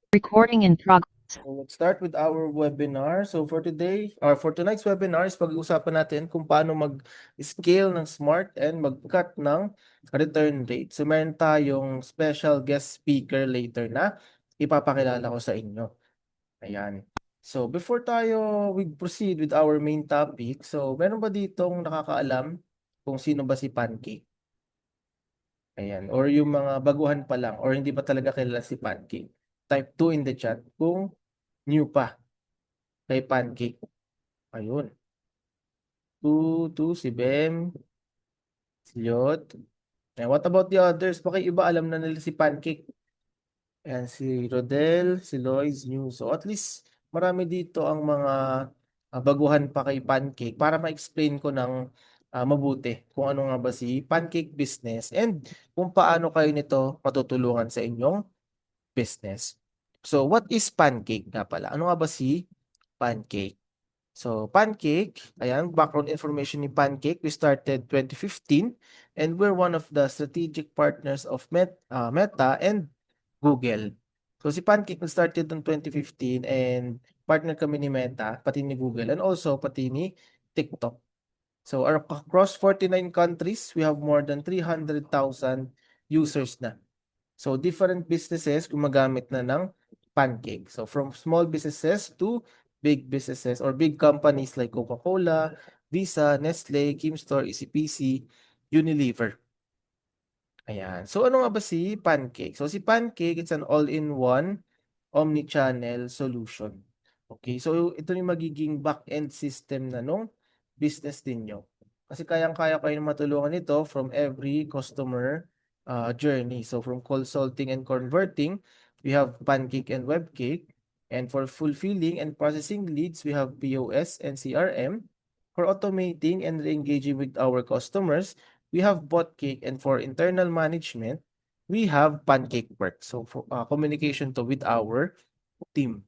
Recording in progress. So let's start with our webinar. So for today, or for tonight's webinar is pag-uusapan natin kung paano mag-scale ng smart and mag-cut ng return rate. So meron tayong special guest speaker later na ipapakilala ko sa inyo. Ayan. So before we proceed with our main topic, so meron ba ditong nakakaalam kung sino ba si Pancake? Ayan. Or yung mga baguhan pa lang or hindi pa talaga kilala si Pancake. Type 2 in the chat kung new pa kay Pancake. Ayun. Si Bem, si Yot. What about the others? Baka iba alam na nila si Pancake. Ayan, si Rodel, si Lois, New. So at least marami dito ang mga baguhan pa kay Pancake para ma-explain ko ng mabuti kung ano nga ba si Pancake business and kung paano kayo nito matutulungan sa inyong business. So what is Pancake nga pala? Ano nga ba si Pancake? So, Pancake, ayan, background information ni Pancake, we started 2015 and we're one of the strategic partners of Meta and Google. So, si Pancake started in 2015 and partner kami ni Meta, pati ni Google, and also pati ni TikTok. So, across 49 countries, we have more than 300,000 users na. So, different businesses gumagamit na ng Pancake. So, from small businesses to big businesses or big companies like Coca-Cola, Visa, Nestle, Kimstore, ECPC, Unilever. Ayan. So, ano nga ba si Pancake? So, si Pancake, it's an all-in-one omni-channel solution. Okay, so ito yung magiging back-end system na nung business ninyo. Kasi kayang-kaya kayo na matulungan ito from every customer journey. So from consulting and converting, we have Pancake and Webcake. And for fulfilling and processing leads, we have POS and CRM. For automating and re-engaging with our customers, we have Botcake. And for internal management, we have Pancake Work. So for communication to with our team.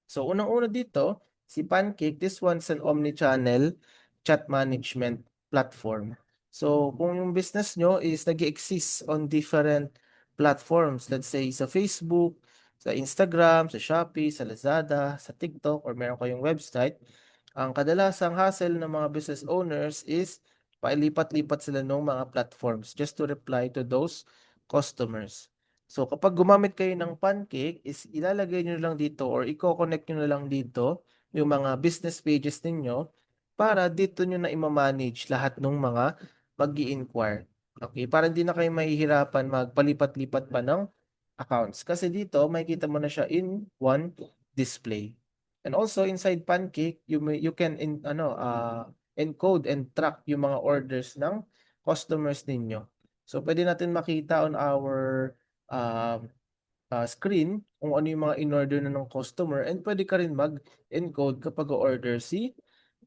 So unang-una dito, si Pancake, this one's an omni-channel chat management platform. So kung yung business nyo is nag-exist on different platforms, let's say sa Facebook, sa Instagram, sa Shopee, sa Lazada, sa TikTok, or meron kayong website, ang kadalasang hassle ng mga business owners is pailipat-lipat sila ng mga platforms just to reply to those customers. So kapag gumamit kayo ng Pancake is ilalagay niyo lang dito or i-connect niyo na lang dito yung mga business pages ninyo para dito niyo na i-manage lahat ng mga mag-i-inquire. Okay, para hindi na kayo mahihirapan magpalipat-lipat pa ng accounts. Kasi dito makikita mo na siya in one display. And also inside Pancake, you can encode and track yung mga orders ng customers ninyo. So pwede natin makita on our um, screen kung ano yung mga in-order na ng customer and pwede ka rin mag-encode kapag o-order si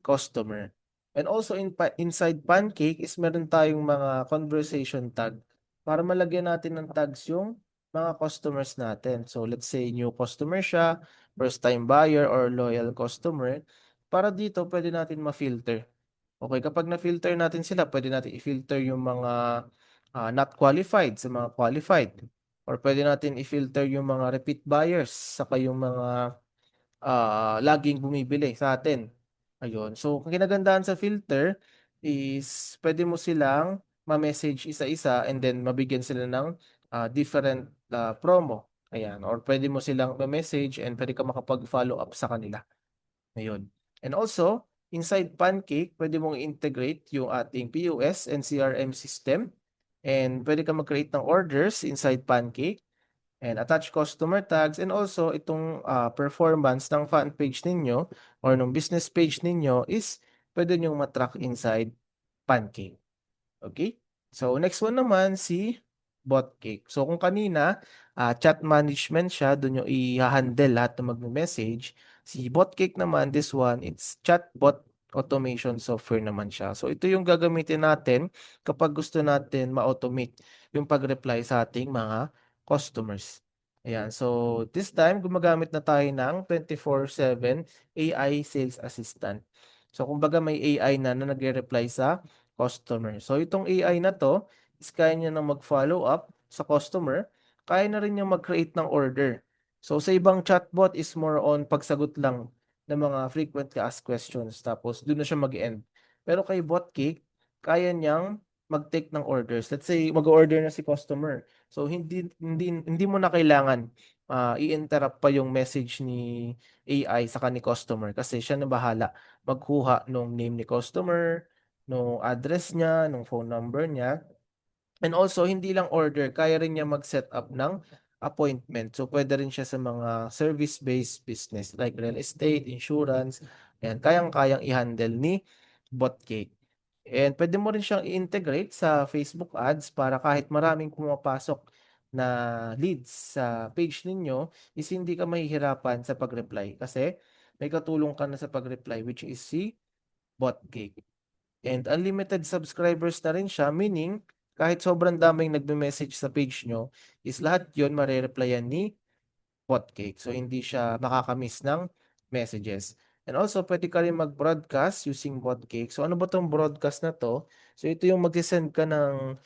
customer. And also inside Pancake is meron tayong mga conversation tag para malagyan natin ng tags yung mga customers natin. So let's say new customer siya, first time buyer or loyal customer. Para dito pwede natin ma-filter. Okay, kapag na-filter natin sila, pwede natin i-filter yung mga not qualified sa mga qualified. Or pwede natin i-filter yung mga repeat buyers saka yung mga laging bumibili sa atin. Ayun. So, ang kinagandahan sa filter is pwede mo silang ma-message isa-isa and then mabigyan sila ng different promo. Ayan. Or pwede mo silang ma-message and pwede ka makapag-follow up sa kanila. Ayun. And also, inside Pancake, pwede mong integrate yung ating POS and CRM system. And pwede ka mag-create ng orders inside Pancake and attach customer tags and also itong performance ng fan page ninyo or ng business page ninyo is pwede nyong matrack inside Pancake. Okay? So, next one naman si Botcake. So, kung kanina, chat management siya, doon yung i-handle lahat ng magme-message. Si Botcake naman, this one, it's chatbot automation software naman siya. So, ito yung gagamitin natin kapag gusto natin ma-automate yung pag-reply sa ating mga customers. Ayan. So, this time, gumagamit na tayo ng 24/7 AI Sales Assistant. So, kumbaga may AI na nagre-reply sa customer. So itong AI na 'to is kaya niya ng mag-follow up sa customer, kaya na rin niyang mag-create ng order. So sa ibang chatbot is more on pagsagot lang ng mga frequently asked questions tapos doon na siya mag-end. Pero kay BotCake, kaya niyang mag-take ng orders. Let's say mag-order na si customer. So hindi mo na kailangan i-interrupt pa yung message ni AI sa ni customer kasi siya na bahala magkuha nung name ni customer, nung address niya, nung phone number niya. And also, hindi lang order, kaya rin niya mag-set up ng appointment. So, pwede rin siya sa mga service-based business like real estate, insurance, and kayang-kayang i-handle ni BotCake. And pwede mo rin siyang i-integrate sa Facebook ads para kahit maraming pumapasok na leads sa page ninyo is hindi ka mahihirapan sa pag-reply kasi may katulong ka na sa pag-reply which is si BotCake. And unlimited subscribers na rin siya, meaning kahit sobrang daming nagme-message sa page nyo, is lahat yun mare-replyan ni Potcake. So, hindi siya makakamiss ng messages. And also, pwede ka rin mag-broadcast using Potcake. So, ano ba tong broadcast na to? So, ito yung mag-send ka ng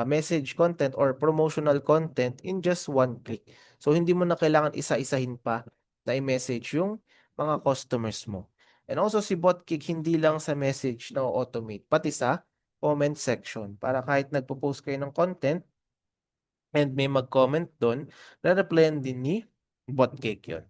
message content or promotional content in just one click. So, hindi mo na kailangan isa-isahin pa na i-message yung mga customers mo. And also, si Botcake hindi lang sa message na automate, pati sa comment section. Para kahit nagpo-post kayo ng content, and may mag-comment doon, re-replyan din ni Botcake yun.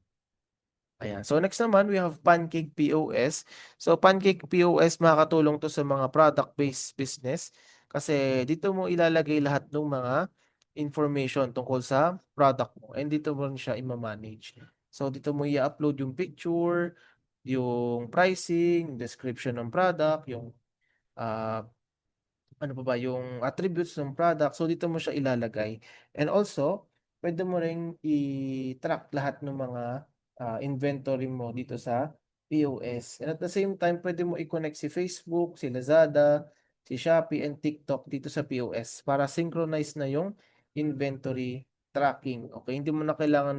Ayan. So next naman, we have Pancake POS. So Pancake POS, makakatulong to sa mga product-based business kasi dito mo ilalagay lahat ng mga information tungkol sa product mo and dito mo rin siya i-manage. So dito mo i-upload yung picture, yung pricing, description ng product, yung uh, ano pa ba, yung attributes ng product. So, dito mo siya ilalagay. And also, pwede mo ring i-track lahat ng mga inventory mo dito sa POS. And at the same time, pwede mo i-connect si Facebook, si Lazada, si Shopee, and TikTok dito sa POS para synchronize na yung inventory tracking. Okay, hindi mo na kailangan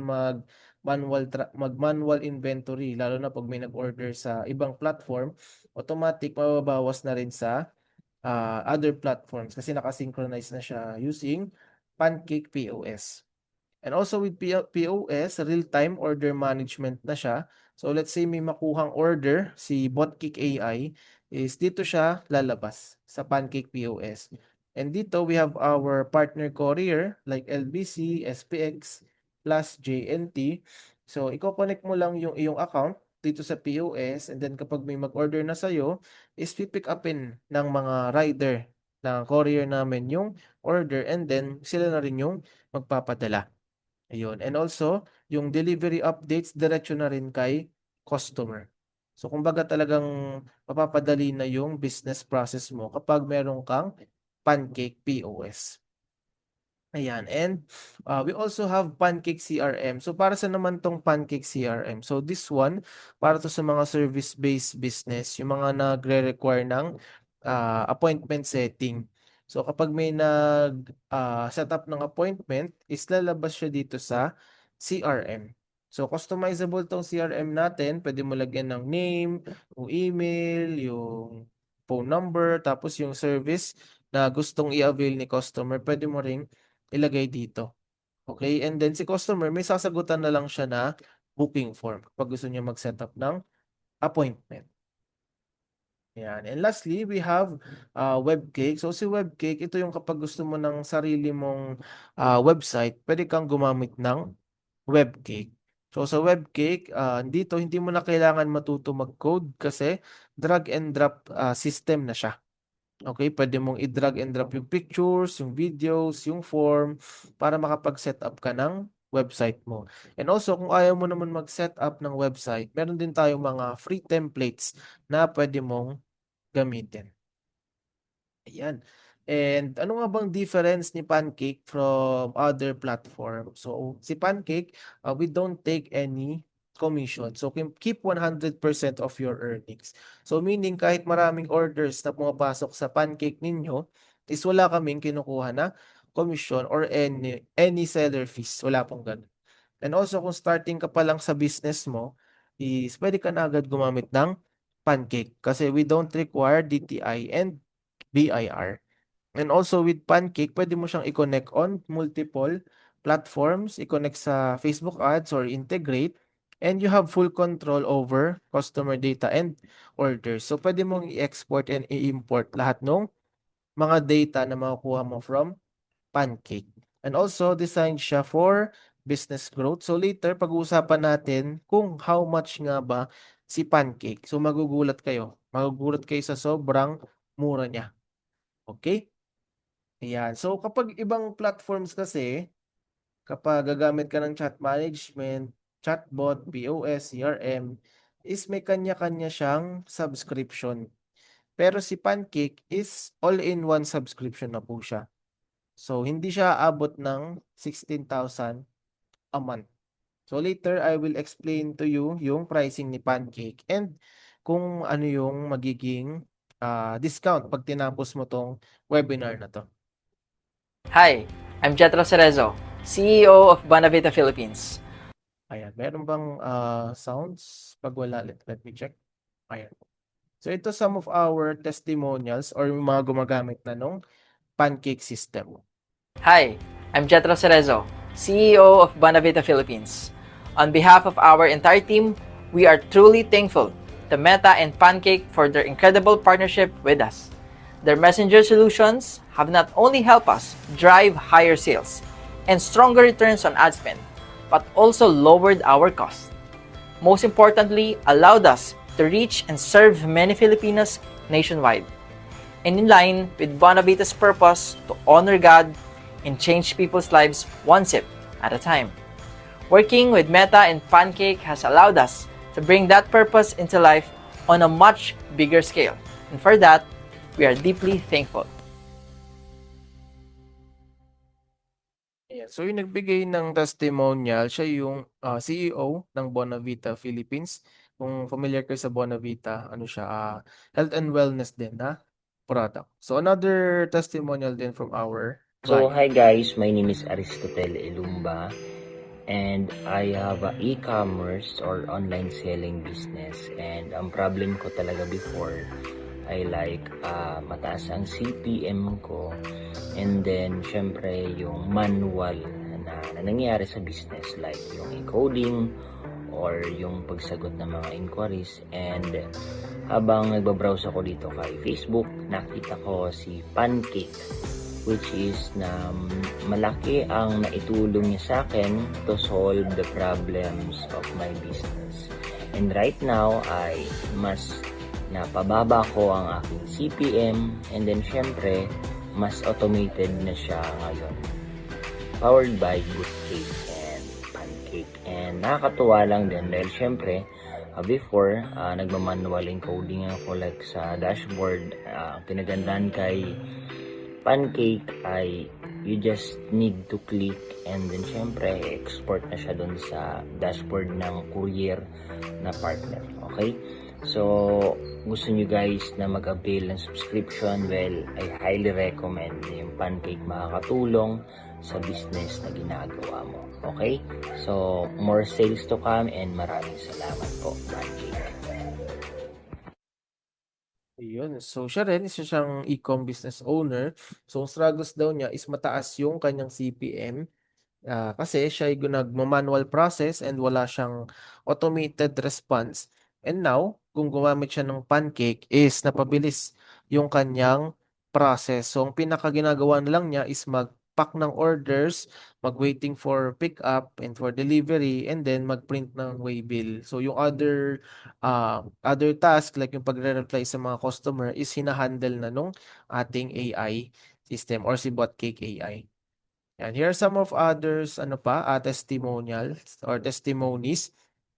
mag-manual inventory lalo na pag may nag-order sa ibang platform, automatic mababawas na rin sa other platforms kasi nakasynchronize na siya using Pancake POS. And also with POS, real-time order management na siya. So let's say may makuhang order si Botkick AI is dito siya lalabas sa Pancake POS. And dito we have our partner courier like LBC, SPX, plus JNT. So i-connect mo lang yung iyong account dito sa POS and then kapag may mag-order na sa'yo is pipick upin ng mga rider ng courier namin yung order and then sila na rin yung magpapadala. Ayun. And also, yung delivery updates, diretso na rin kay customer. So, kumbaga talagang mapapadali na yung business process mo kapag meron kang Pancake POS. Ayan. And we also have Pancake CRM. So, para sa naman tong Pancake CRM? So, this one, para to sa mga service-based business, yung mga nagre-require ng appointment setting. So, kapag may set up ng appointment, is lalabas siya dito sa CRM. So, customizable tong CRM natin. Pwede mo lagyan ng name, yung email, yung phone number, tapos yung service na gustong i-avail ni customer, pwede mo ring ilagay dito. Okay? And then si customer, may sasagutan na lang siya na booking form kapag gusto niya mag-set up ng appointment. Yan. And lastly, we have Webcake. So si Webcake, ito yung kapag gusto mo ng sarili mong website, pwede kang gumamit ng Webcake. So sa Webcake, dito hindi mo na kailangan matuto mag-code kasi drag and drop system na siya. Okay, pwede mong i-drag and drop yung pictures, yung videos, yung form para makapag-set up ka ng website mo. And also, kung ayaw mo naman mag-set up ng website, meron din tayong mga free templates na pwede mong gamitin. Ayan. And ano nga bang difference ni Pancake from other platforms? So, si Pancake, we don't take any commission. So, keep 100% of your earnings. So, meaning kahit maraming orders na pumapasok sa Pancake ninyo, is wala kaming kinukuha na commission or any seller fees. Wala pong ganun. And also, kung starting ka pa lang sa business mo, is pwede ka na agad gumamit ng Pancake kasi we don't require DTI and BIR. And also with Pancake, pwede mo siyang i-connect on multiple platforms, i-connect sa Facebook ads or integrate, and you have full control over customer data and orders. So pwede mong i-export and i-import lahat ng mga data na makukuha mo from Pancake. And also, designed siya for business growth. So later, pag-uusapan natin kung how much nga ba si Pancake. So magugulat kayo. Magugulat kayo sa sobrang mura niya. Okay? Ayan. So kapag ibang platforms kasi, kapag gagamit ka ng chat management, chatbot, POS, CRM, is may kanya-kanya siyang subscription. Pero si Pancake is all-in-one subscription na po siya. So, hindi siya aabot ng 16,000 a month. So, later, I will explain to you yung pricing ni Pancake and kung ano yung magiging discount pag tinapos mo tong webinar na to. Hi, I'm Jetro Cerezo, CEO of Bonavita Philippines. Ayan, meron bang sounds? Pag wala, let me check. Ayan. So, ito some of our testimonials or yung mga gumagamit na nung Pancake system. Hi, I'm Jetro Cerezo, CEO of Bonavita Philippines. On behalf of our entire team, we are truly thankful to Meta and Pancake for their incredible partnership with us. Their messenger solutions have not only helped us drive higher sales and stronger returns on ad spend, but also lowered our costs. Most importantly, allowed us to reach and serve many Filipinos nationwide. And in line with Bonavita's purpose to honor God and change people's lives one sip at a time. Working with Meta and Pancake has allowed us to bring that purpose into life on a much bigger scale. And for that, we are deeply thankful. Ayan. So yung nagbigay ng testimonial, siya yung CEO ng Bonavita Philippines. Kung familiar kayo sa Bonavita, ano siya, health and wellness din na product. So another testimonial din from our So, client. hi guys, my name is Aristotle Ilumba and I have a e-commerce or online selling business, and ang problem ko talaga before ay like mataas ang CPM ko, and then syempre yung manual na nangyayari sa business like yung encoding or yung pagsagot ng mga inquiries. And habang nagbabrowse ako dito kay Facebook, nakita ko si Pancake, which is na malaki ang naitulong niya sa akin to solve the problems of my business. And right now ay mas napababa ko ang aking CPM, and then syempre mas automated na siya ngayon, powered by Bootcake and Pancake. And nakakatuwa lang din dahil syempre before nagmamanual encoding ako like sa dashboard. Pinagandaan kay Pancake ay you just need to click and then syempre export na siya dun sa dashboard ng courier na partner. Okay? So, gusto nyo guys na mag-avail ng subscription, well, I highly recommend yung Pancake. Makakatulong sa business na ginagawa mo. Okay? So, more sales to come and maraming salamat po, Pancake. Yun. So, siya rin, isa siyang e-com business owner. So, ang struggles daw niya is mataas yung kanyang CPM. Kasi siya ay nagma-manual process and wala siyang automated response. And now, kung gumamit siya ng Pancake is napabilis yung kanyang process. So, ang pinakaginagawa na lang niya is mag-pack ng orders, mag-waiting for pick up and for delivery, and then mag-print ng waybill. So, yung other task like yung pagre-reply sa mga customer is hinahandle na nung ating AI system or si Botcake AI. And here are some of others testimonials or testimonies.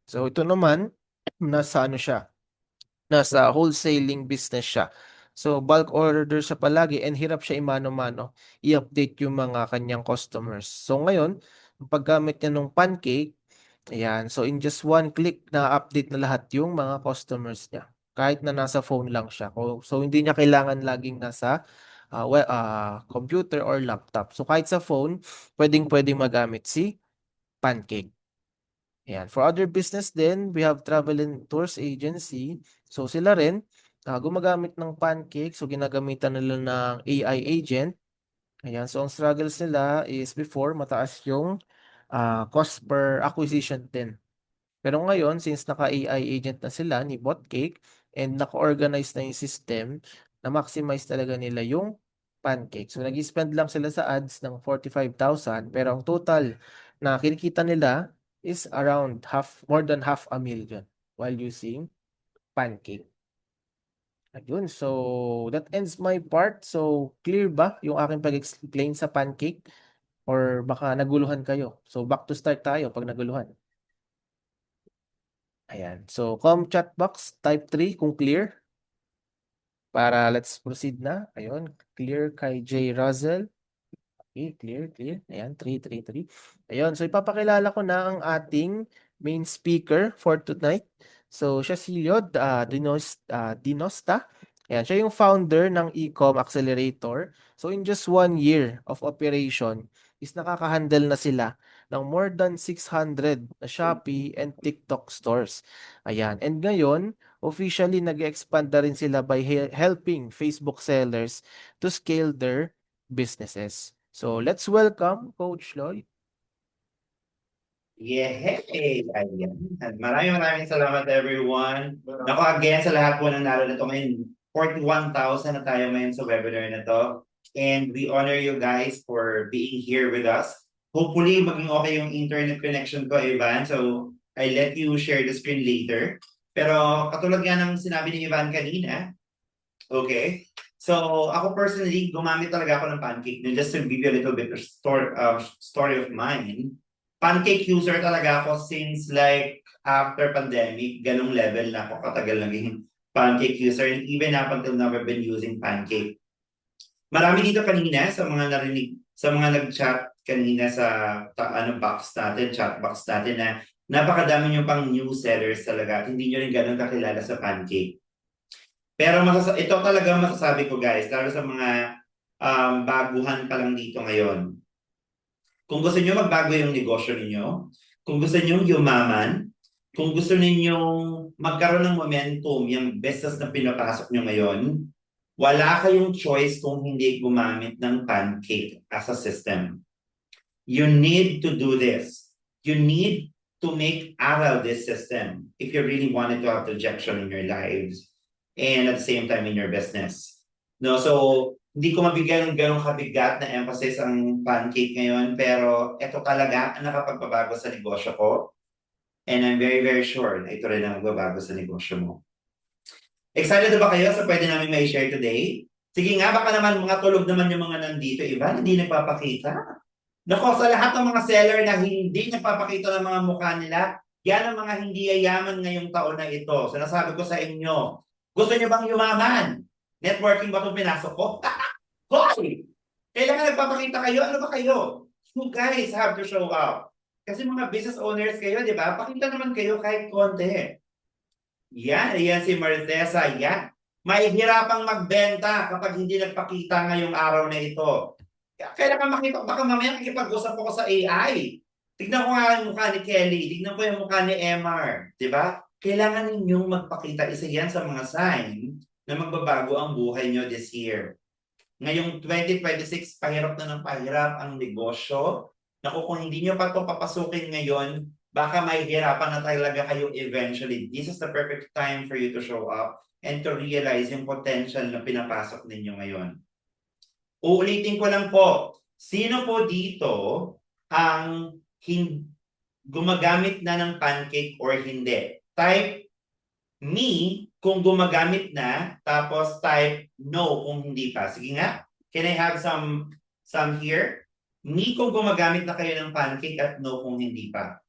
So ito naman nasa siya, nasa wholesaling business siya. So bulk order siya palagi and hirap siya imano-mano i-update yung mga kanyang customers. So ngayon, ang paggamit niya ng Pancake, ayan, so in just one click na update na lahat yung mga customers niya. Kahit na nasa phone lang siya. So hindi niya kailangan laging nasa computer or laptop. So kahit sa phone, pwedeng magamit si Pancake. Ayan. For other business din, we have travel and tours agency. So sila rin, gumagamit ng Pancake. So ginagamitan nila ng AI agent. Ayan, so ang struggles nila is before mataas yung cost per acquisition din. Pero ngayon, since naka-AI agent na sila ni Botcake and naka-organize na yung system, na-maximize talaga nila yung Pancake. So nag-spend lang sila sa ads ng 45,000 pero ang total na kinikita nila is around more than half a million while using Pancake. Ayun, so that ends my part. So clear ba yung aking pag-explain sa Pancake? Or baka naguluhan kayo? So back to start tayo pag naguluhan. Ayan. So chat box type 3 kung clear. Para let's proceed na. Ayun, clear kay J. Russell. Okay, clear. Ayan, 3. Ayun, so ipapakilala ko na ang ating main speaker for tonight. So siya si Lyod Dinosta. Ayan, siya yung founder ng Ecom Accelerator. So in just 1 year of operation is nakaka-handle na sila ng more than 600 na Shopee and TikTok stores. Ayan, and ngayon, officially nag-expand na rin sila by helping Facebook sellers to scale their businesses. So let's welcome Coach Lloyd. Yeah, ayan. Maraming salamat everyone. Nako again sa lahat po ng naroon nito ngayon. 41,000 na tayo ngayon sa webinar na to. And we honor you guys for being here with us. Hopefully maging okay yung internet connection ko, Ivan. So I let you share the screen later. Pero katulad nga ng sinabi ni Ivan kanina, okay? So ako personally, gumamit talaga ako ng Pancake. Just to give you a little bit of story of mine. Pancake user talaga ako since like after pandemic, ganong level na ako katagal naging Pancake user, and even up until now I've been using Pancake. Marami dito kanina sa mga narinig, sa mga nag-chat kanina sa chat box natin na napakadami nyo pang new sellers talaga at hindi nyo rin ganun kakilala sa Pancake. Pero ito talaga masasabi ko guys, lalo sa mga baguhan pa lang dito ngayon. Kung gusto niyo magbago yung negosyo ninyo, kung gusto niyo yumaman, kung gusto niyo magkaroon ng momentum yung business na pinapasok niyo ngayon, wala kayong choice kung hindi gumamit ng Pancake as a system. You need to do this. You need to make aral this system if you really wanted to have projection in your lives and at the same time in your business. No, so hindi ko mabigyan ng ganong kabigat na emphasis ang Pancake ngayon, pero ito talaga ang nakapagbabago sa negosyo ko. And I'm very sure na ito rin ang magbabago sa negosyo mo. Excited ba kayo sa pwede namin may share today? Sige nga, baka naman mga tulog naman yung mga nandito, iba, hindi nagpapakita. Nako, sa lahat ng mga seller na hindi nagpapakita ng mga mukha nila, yan ang mga hindi yayaman ngayong taon na ito. So nasabi ko sa inyo, gusto nyo bang yumaman? Networking ba itong pinasok ko? Hoy! Kailangan nagpapakita kayo. Ano ba kayo? You guys have to show up. Kasi mga business owners kayo, di ba? Pakita naman kayo kahit konti. Yan si Martesa. Yan. Mahihirapang magbenta kapag hindi nagpakita ngayong araw na ito. Kailangan makita. Baka mamaya makipag-usap ako sa AI. Tignan ko nga yung mukha ni Kelly. Tignan ko yung mukha ni MR. Di ba? Kailangan ninyong magpakita. Isa yan sa mga sign na magbabago ang buhay nyo this year. Ngayong 2026, pahirap na ng pahirap ang negosyo. Naku, kung hindi nyo pa ito papasukin ngayon, baka mahihirapan na talaga kayo eventually. This is the perfect time for you to show up and to realize yung potential na pinapasok ninyo ngayon. Uulitin ko lang po, sino po dito ang gumagamit na ng Pancake or hindi? Type me kung gumagamit na, tapos type no kung hindi pa. Sige nga, can I have some here? Me kung gumagamit na kayo ng Pancake at no kung hindi pa.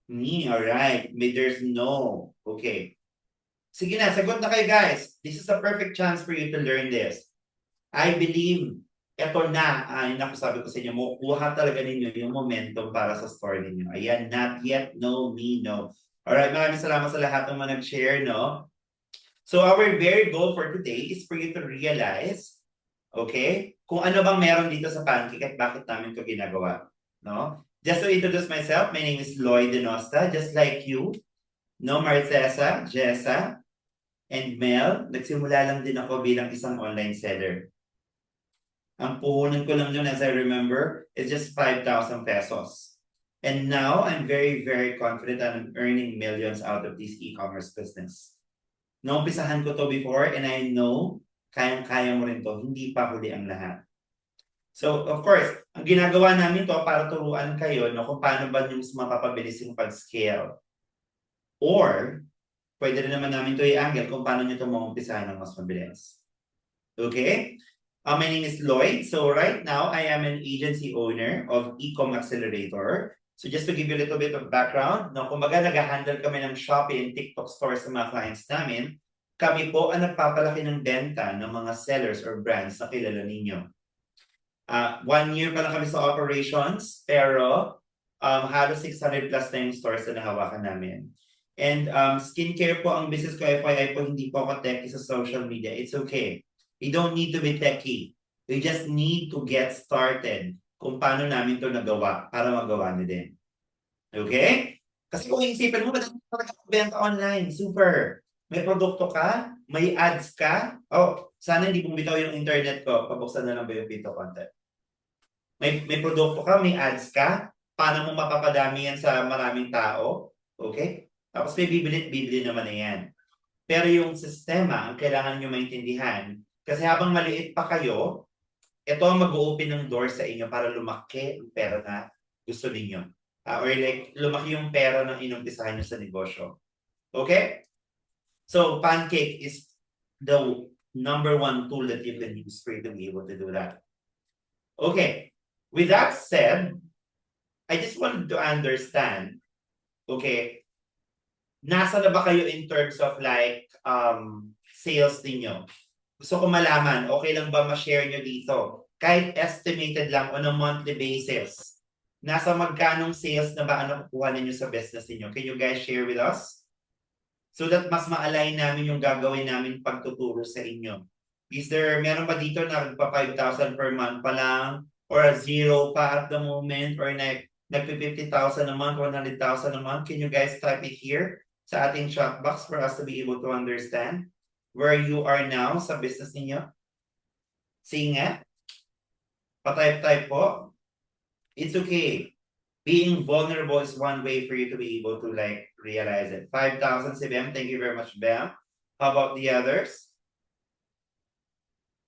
Me, alright. There's no. Okay. Sige na, sagot na kayo guys. This is a perfect chance for you to learn this. I believe, eto na, sabi ko sa inyo, makukuha talaga ninyo yung momentum para sa store ninyo. Ayan, not yet, no, me, no. Alright, maraming salamat sa lahat ng mga nag-share, no? So our very goal for today is for you to realize, okay, kung ano bang meron dito sa Pancake at bakit namin ito ginagawa, no? Just to introduce myself, my name is Lloyd Dinosta, just like you, no, Martesa, Jessa, and Mel. Nagsimula lang din ako bilang isang online seller. Ang puhunan ko lang yun, as I remember, is just 5,000 pesos. And now, I'm very, very confident that I'm earning millions out of this e-commerce business. Naumpisahan ko to before and I know kayang-kaya mo rin to. Hindi pa huli ang lahat. So, of course, ang ginagawa namin to para turuan kayo no, kung paano ba yung mapapabilis yung pag-scale. Or, pwede rin naman namin to i-angle kung paano nyo ito maumpisahan ng mas mabilis. Okay? My name is Lloyd. So right now, I am an agency owner of Ecom Accelerator. So just to give you a little bit of background, no, kumbaga nag-handle kami ng Shopee and TikTok stores sa mga clients namin, kami po ang nagpapalaki ng benta ng mga sellers or brands na kilala ninyo. 1 year pa lang kami sa operations, pero halos 600 plus na yung stores na nahawakan namin. And skincare po ang business ko, FYI po, hindi po ako techie sa social media. It's okay. You don't need to be techie. You just need to get started kung paano namin ito nagawa para magawa nyo din. Okay? Kasi kung iisipin mo, ba't benta online? Super. May produkto ka? May ads ka? Oh, sana hindi bumitaw yung internet ko. Pabuksan na lang ba yung video content? May produkto ka? May ads ka? Paano mo mapapadami yan sa maraming tao? Okay? Tapos may bibili naman na yan. Pero yung sistema, ang kailangan nyo maintindihan, kasi habang maliit pa kayo, ito ang mag-open ng door sa inyo para lumaki ang pera na gusto ninyo. Or like, lumaki yung pera ng inumpisahan nyo sa negosyo. Okay? So, Pancake is the number 1 tool that you can use for you to be able to do that. Okay. With that said, I just wanted to understand, okay, nasa na ba kayo in terms of like sales ninyo? Gusto ko malaman, okay lang ba ma-share nyo dito? Kahit estimated lang on a monthly basis. Nasa magkanong sales na ba ang nakukuha ninyo sa business ninyo? Can you guys share with us? So that mas ma-align namin yung gagawin namin pagtuturo sa inyo. Is there, meron ba dito na nagpa 5,000 per month pa lang? Or a 0 pa at the moment? Or nagpa 50,000 a month, 100,000 a month? Can you guys type it here sa ating chat box for us to be able to understand where you are now sa business ninyo? Sige nga. Pa-type po. It's okay. Being vulnerable is one way for you to be able to like realize it. 5,000 si Bem. Thank you very much, Bem. How about the others?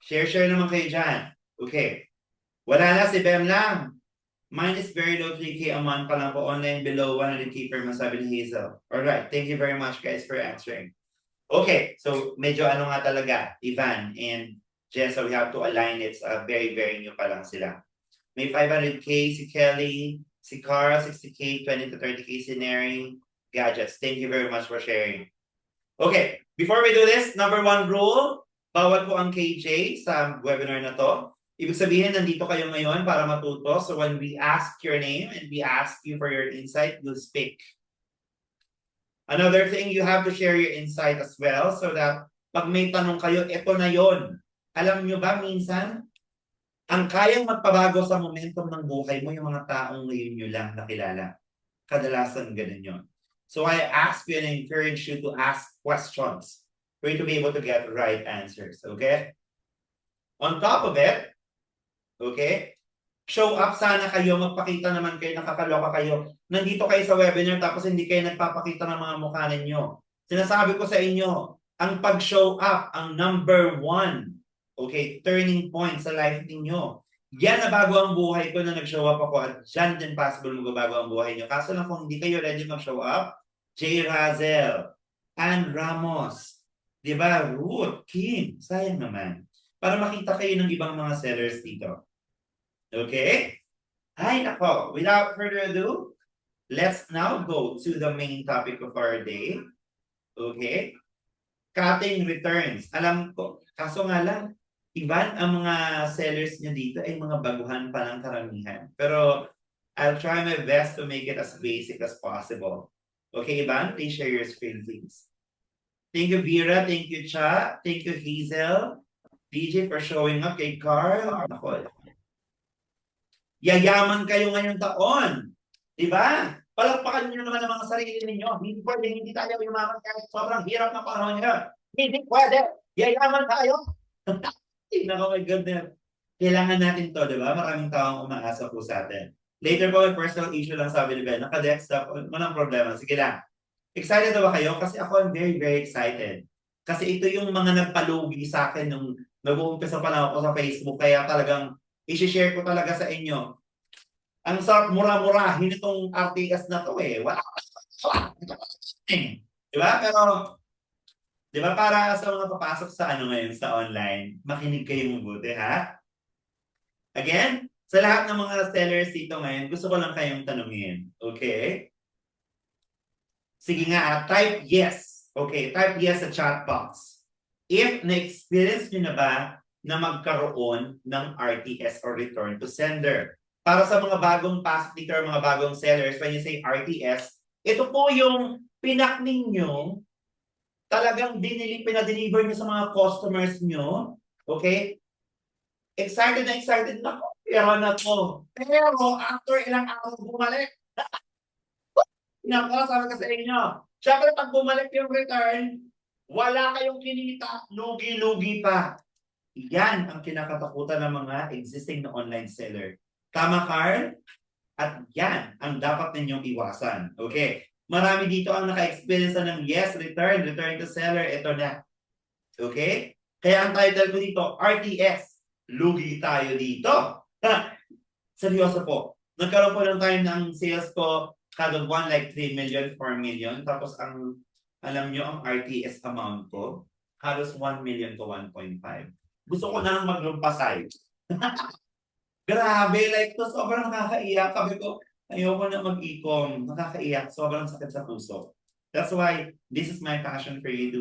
Share naman kayo dyan. Okay. Wala na si Bem lang. Mine is very low, 3K a month pa lang po. Online below 100K per month, sabi ni Hazel. Alright. Thank you very much, guys, for answering. Okay, so medyo ano nga talaga, Ivan and Jessa, we have to align it. Very, very new pa lang sila. May 500K si Kelly, si Cara, 60K, 20 to 30K si Neri, Gadgets. Thank you very much for sharing. Okay, before we do this, number 1 rule, bawal po ang KJ sa webinar na to. Ibig sabihin, nandito kayo ngayon para matuto. So when we ask your name and we ask you for your insight, you'll speak. Another thing, you have to share your insight as well so that pag may tanong kayo, ito na yon. Alam nyo ba, minsan, ang kayang magpabago sa momentum ng buhay mo, yung mga taong ngayon nyo lang nakilala. Kadalasan ganun yun. So I ask you and I encourage you to ask questions for you to be able to get right answers, okay? On top of it, okay, show up sana kayo, magpakita naman kayo, nakakaloka kayo. Nandito kayo sa webinar tapos hindi kayo nagpapakita ng mga mukha ninyo. Sinasabi ko sa inyo, ang pag-show up, ang number 1, okay, turning point sa life ninyo. Yan na bago ang buhay ko na nag-show up ako at dyan din possible magbabago ang buhay nyo. Kaso lang kung hindi kayo ready mag-show up, Jay Razel, Ann Ramos, diba, Ruth, Kim, sayang naman. Para makita kayo ng ibang mga sellers dito. Okay? Ay, nako. Without further ado, let's now go to the main topic of our day. Okay? Cutting returns. Alam ko, kaso nga lang, Ivan, ang mga sellers niya dito ay mga baguhan pa ng karamihan. Pero I'll try my best to make it as basic as possible. Okay, Ivan? Please share your screen, please. Thank you, Vera. Thank you, Cha. Thank you, Hazel. DJ for showing up. Kay Carl. Ako. Yayaman kayo ngayong taon. Diba? Palagpakan nyo naman ang mga sarili ninyo. Hindi pwede, hindi tayo yumaman kahit sobrang hirap na panahon nyo. Hindi pwede. Yayaman tayo. Nako, my goodness. Kailangan natin to, di ba? Maraming taong umaasa po sa atin. Later po, may personal issue lang sabi ni Ben, naka-desktop, walang problema. Sige lang. Excited na ba kayo? Kasi ako, I'm very, very excited. Kasi ito yung mga nagpalugi sa akin nung nag-uumpisa pa lang ako sa Facebook. Kaya talagang i-share ko talaga sa inyo. Ang sarap mura-murahin itong RTS na to eh. Wala. Di ba? Pero, di ba para sa mga papasok sa ano ngayon, sa online, makinig kayo mabuti, ha? Again, sa lahat ng mga sellers dito ngayon, gusto ko lang kayong tanungin. Okay? Sige nga, type yes. Okay, type yes sa chat box. If na-experience nyo na ba na magkaroon ng RTS or return to sender? Para sa mga bagong pasok dito or mga bagong sellers, when you say RTS, ito po yung pinak ninyo, talagang pinadeliver nyo sa mga customers nyo. Okay? Excited na ako. Pero na to. Pero after ilang araw bumalik, nako, sabi ko sa inyo, syempre pag bumalik yung return, wala kayong kinita, lugi-lugi pa. Yan ang kinakatakutan ng mga existing na online seller. Tama, Carl? At yan ang dapat ninyong iwasan. Okay. Marami dito ang naka-experience ng yes, return to seller. Ito na. Okay? Kaya ang title ko dito, RTS. Lugi tayo dito. Seryoso po. Nagkaroon po ng time ng sales ko kada buwan like 3 million, 4 million. Tapos ang, alam nyo, ang RTS amount ko, halos 1 million to 1.5. Gusto ko na maglumpasay. Grabe, like to sobrang nakakaiyak. Sabi ko, ayoko na mag-e-com. Nakakaiyak, sobrang sakit sa puso. That's why this is my passion for you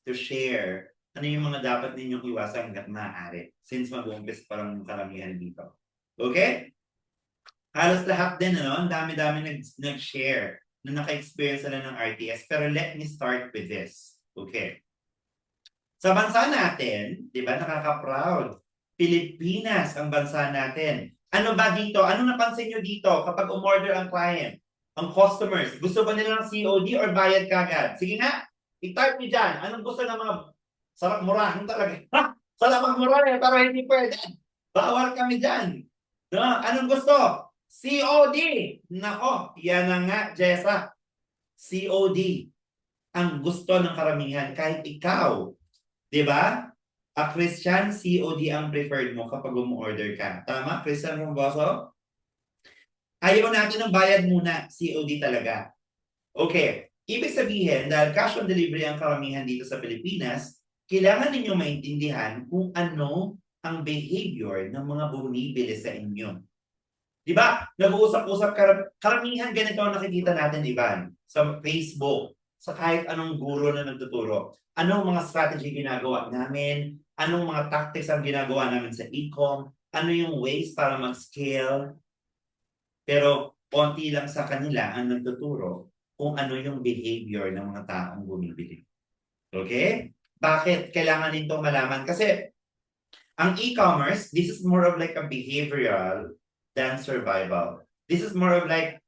to share ano yung mga dapat ninyong iwasan hanggat maaari. Since mag-umpis parang karamihan dito. Okay? Halos lahat din, ano? Ang dami-dami nag-share na naka-experience na ng RTS. Pero let me start with this. Okay. Sa bansa natin, di ba, nakaka-proud. Pilipinas ang bansa natin. Ano ba dito? Ano napansin nyo dito kapag umorder ang client? Ang customers, gusto ba nilang COD or bayad kagad? Sige nga, i-type nyo dyan. Anong gusto ng mga sarap murahan talaga? Ha? Sarap murahan pero hindi pwede. Bawal kami dyan. No? Anong gusto? COD. Nako, yan na nga, Jessa. COD. Ang gusto ng karamihan, kahit ikaw. Diba? A Christian, COD ang preferred mo kapag umorder ka. Tama, Christian Romboso? Ayaw natin ng bayad muna, COD talaga. Okay. Ibig sabihin, dahil cash on delivery ang karamihan dito sa Pilipinas, kailangan ninyong maintindihan kung ano ang behavior ng mga bumibili sa inyo. Di ba? Nag-uusap-usap karamihan ganito ang nakikita natin, Ivan, sa Facebook, sa kahit anong guro na nagtuturo. Anong mga strategy ginagawa namin? Anong mga tactics ang ginagawa namin sa e-com? Ano yung ways para mag-scale? Pero konti lang sa kanila ang nagtuturo kung ano yung behavior ng mga taong bumibili. Okay? Bakit kailangan nito malaman? Kasi ang e-commerce, this is more of like a behavioral than survival. This is more of like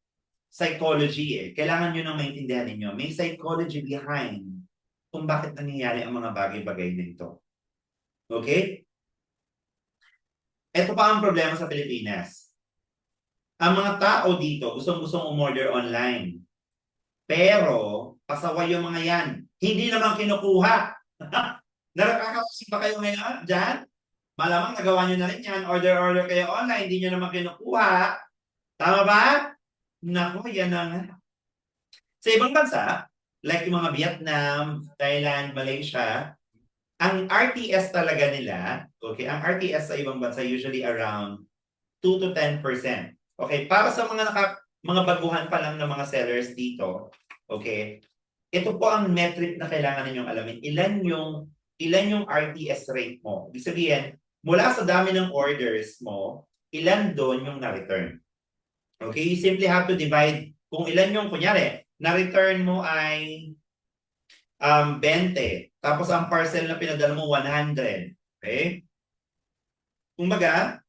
psychology eh. Kailangan nyo nang maintindihan ninyo. May psychology behind kung bakit nangyayari ang mga bagay-bagay nito. Okay? Ito pa ang problema sa Pilipinas. Ang mga tao dito gustong-gustong umorder online. Pero, pasaway yung mga yan. Hindi naman kinukuha. Nakakakausap ba kayo ngayon dyan? Malamang nagawa nyo na rin yan. Order kayo online. Hindi nyo naman kinukuha. Tama ba? Naku, yan na nga. Sa ibang bansa, like yung mga Vietnam, Thailand, Malaysia, ang RTS talaga nila, okay, ang RTS sa ibang bansa usually around 2 to 10%. Okay, para sa mga baguhan pa lang ng mga sellers dito, okay, ito po ang metric na kailangan ninyong alamin. Ilan yung RTS rate mo? Ibig sabihin, mula sa dami ng orders mo, ilan doon yung na-return? Okay, you simply have to divide kung ilan yung, kunyari, na-return mo ay 20, tapos ang parcel na pinadala mo 100. Okay? Kumbaga,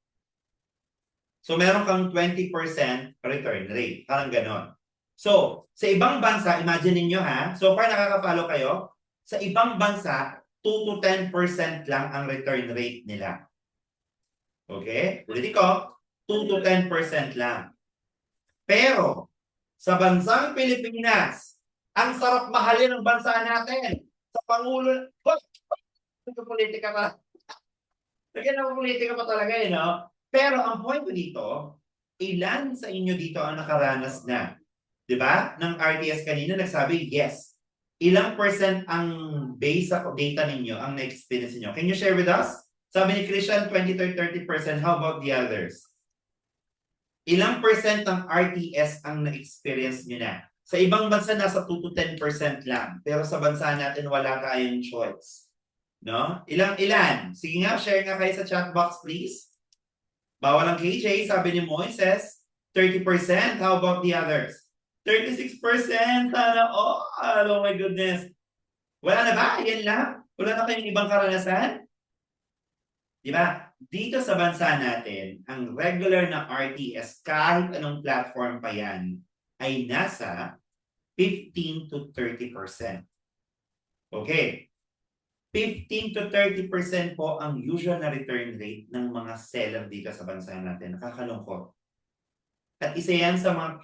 so meron kang 20% return rate. Parang ganon. So, sa ibang bansa, imagine niyo ha, so far nakaka-follow kayo, sa ibang bansa, 2 to 10% lang ang return rate nila. Okay? Ulitin ko, 2 to 10% lang. Pero, sa bansang Pilipinas, ang sarap mahalin ng bansa natin. Sa Pangulo, politika pa. Lagyan ng politika pa talaga no? Pero ang point ko dito, ilan sa inyo dito ang nakaranas na? Di ba? Ng RTS kanina nagsabi, yes. Ilang percent ang base sa data ninyo, ang na-experience niyo? Can you share with us? Sabi ni Christian, 20-30%. How about the others? Ilang percent ang RTS ang na-experience niyo na? Sa ibang bansa, nasa 2 to 10% lang. Pero sa bansa natin, wala tayong choice. No? Ilan? Sige nga, share nga kayo sa chat box, please. Bawal ang KJ, sabi ni Moises, 30%. How about the others? 36%. Oh my goodness. Wala na ba? Yan lang? Wala na kayong ibang karanasan? Di ba? Dito sa bansa natin, ang regular na RTS, kahit anong platform pa yan, ay nasa 15 to 30%. Okay. 15 to 30% po ang usual na return rate ng mga seller dito sa bansa natin. Nakakalungkot. At isa yan sa mga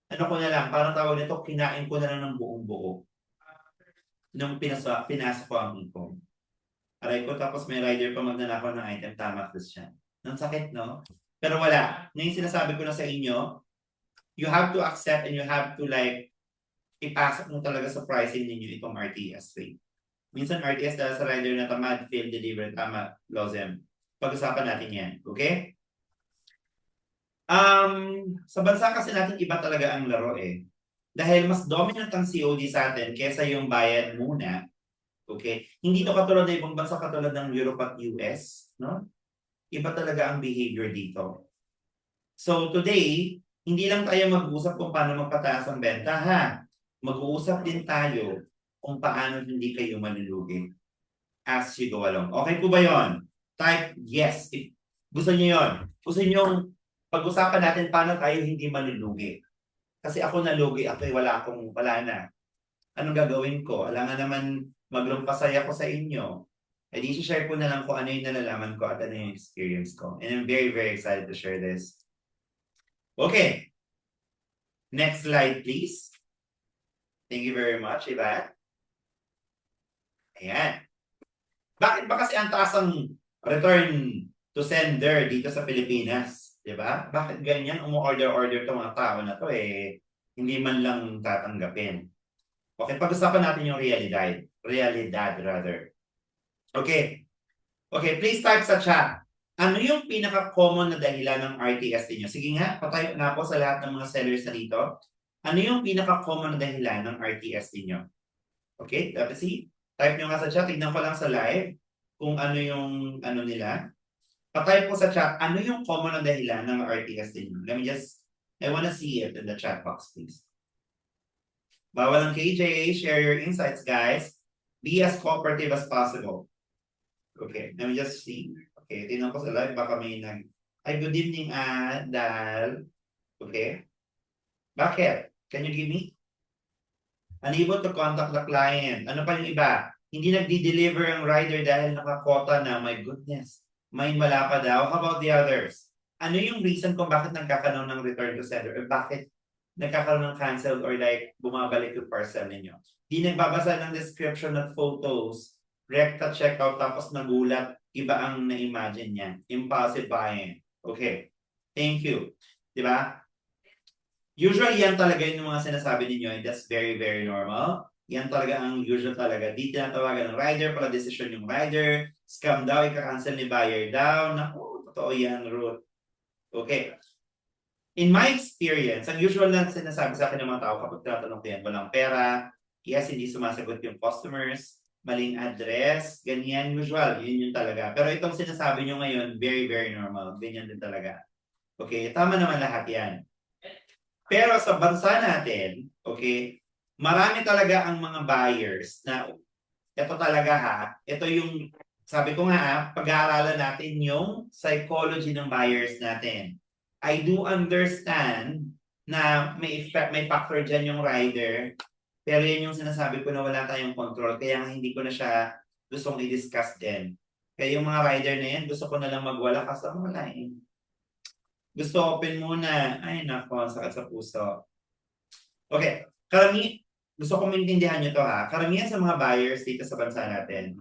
ano ko na lang, parang tawag nito, kinain ko na lang ng buong buo. Nung pinasok ko ang income. Aray ko, tapos may rider pa magnanakaw ng item. Tama, Christian. Nang sakit, no? Pero wala. Ngayon sinasabi ko na sa inyo, you have to accept and you have to like, ipasok mo talaga sa pricing ninyo itong RTS rate. Minsan RTS dahil sa rider na tamad, fail, deliver, tama, Lozem. Pag-usapan natin yan. Okay? Sa bansa kasi natin iba talaga ang laro eh. Dahil mas dominant ang COD sa atin kesa yung bayad muna. Okay? Hindi to katulad ng ibang bansa katulad ng Europe at US, no? Iba talaga ang behavior dito. So today, hindi lang tayo mag-uusap kung paano magpataas ang benta, ha? Mag-uusap din tayo kung paano hindi kayo malulugi as you go along. Okay po ba yon? Type yes. If gusto niyo yon. Gusto niyo pag-usapan natin paano tayo hindi malulugi. Kasi ako nalugi, wala na. Anong gagawin ko? Alam nga naman maglumpasay ako sa inyo. Eh di share ko na lang kung ano yung nalalaman ko at ano yung experience ko. And I'm very, very excited to share this. Okay. Next slide, please. Thank you very much, Ivan. Ayan. Bakit ba kasi ang taas ang return to sender dito sa Pilipinas? Diba? Bakit ganyan? Umu-order-order itong mga tao na to eh, hindi man lang tatanggapin. Okay, pag-usapan natin yung realidad. Realidad, rather. Okay. Okay, please type sa chat. Ano yung pinaka-common na dahilan ng RTS niyo? Sige nga, patayo nga po sa lahat ng mga sellers na dito. Ano yung pinaka-common na dahilan ng RTS niyo? Okay, see? Type nyo nga sa chat. Tignan ko lang sa live kung ano yung ano nila. Patay po sa chat, ano yung common na dahilan ng RTS din? Let me just, I wanna see it in the chat box, please. Bawal ang KJ, share your insights, guys. Be as cooperative as possible. Okay, let me just see. Okay, tingnan ko sa live, baka may Ay, good evening, Dal. Okay. Bakit? Can you give me? Unable to contact the client. Ano pa yung iba? Hindi nagdi-deliver ang rider dahil nakakota na, my goodness. May wala pa daw. How about the others? Ano yung reason kung bakit nagkakaroon ng return to sender? Or bakit nagkakaroon ng canceled or like bumabalik yung parcel ninyo? Di nagbabasa ng description at photos, recta checkout, tapos nagulat, iba ang na-imagine niya. Impulsive buying. Okay. Thank you. Diba? Usually yan talaga yung mga sinasabi ninyo, and that's very, very normal. Yan talaga ang usual talaga. Di tinatawagan ng rider, pala decision yung rider, scam daw, ika-cancel ni buyer daw. Naku, totoo yan, Ruth. Okay. In my experience, ang usual na sinasabi sa akin ng mga tao kapag tinatanong ko yan, walang pera, yes, hindi sumasagot yung customers, maling address, ganyan, usual, yun yung talaga. Pero itong sinasabi nyo ngayon, very, very normal. Ganyan din talaga. Okay, tama naman lahat yan. Pero sa bansa natin, okay, marami talaga ang mga buyers na ito talaga ha, ito yung sabi ko nga pag-aaralan natin yung psychology ng buyers natin. I do understand na may factor dyan yung rider, pero yun yung sinasabi ko na wala tayong control, kaya hindi ko na siya gustong i-discuss din. Kaya yung mga rider na yan, gusto ko na lang magwala kasi wala eh. Gusto open muna. Ay, nako, sakit sa puso. Okay, gusto ko maintindihan nyo to ha. Karamihan sa mga buyers dito sa bansa natin,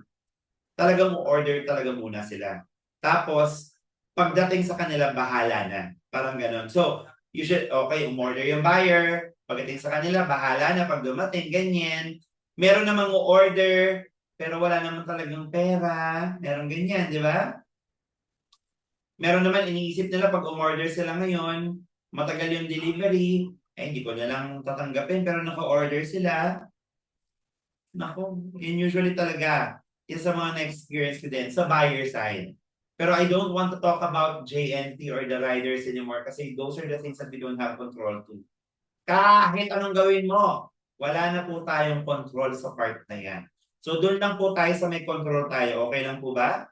talagang order talaga muna sila. Tapos, pagdating sa kanila, bahala na. Parang ganon. So, you should, okay, umorder yung buyer. Pagdating sa kanila, bahala na. Pag dumating, ganyan. Meron namang order, pero wala naman talagang pera. Meron ganyan, di ba? Meron naman iniisip nila pag umorder sila ngayon, matagal yung delivery, hindi ko na lang tatanggapin, pero naka-order sila. Nako, yun usually talaga. Yan sa mga na-experience ko din, sa buyer side. Pero I don't want to talk about JNT or the riders anymore kasi those are the things that we don't have control to. Kahit anong gawin mo, wala na po tayong control sa part na yan. So doon lang po tayo sa may control tayo. Okay lang po ba?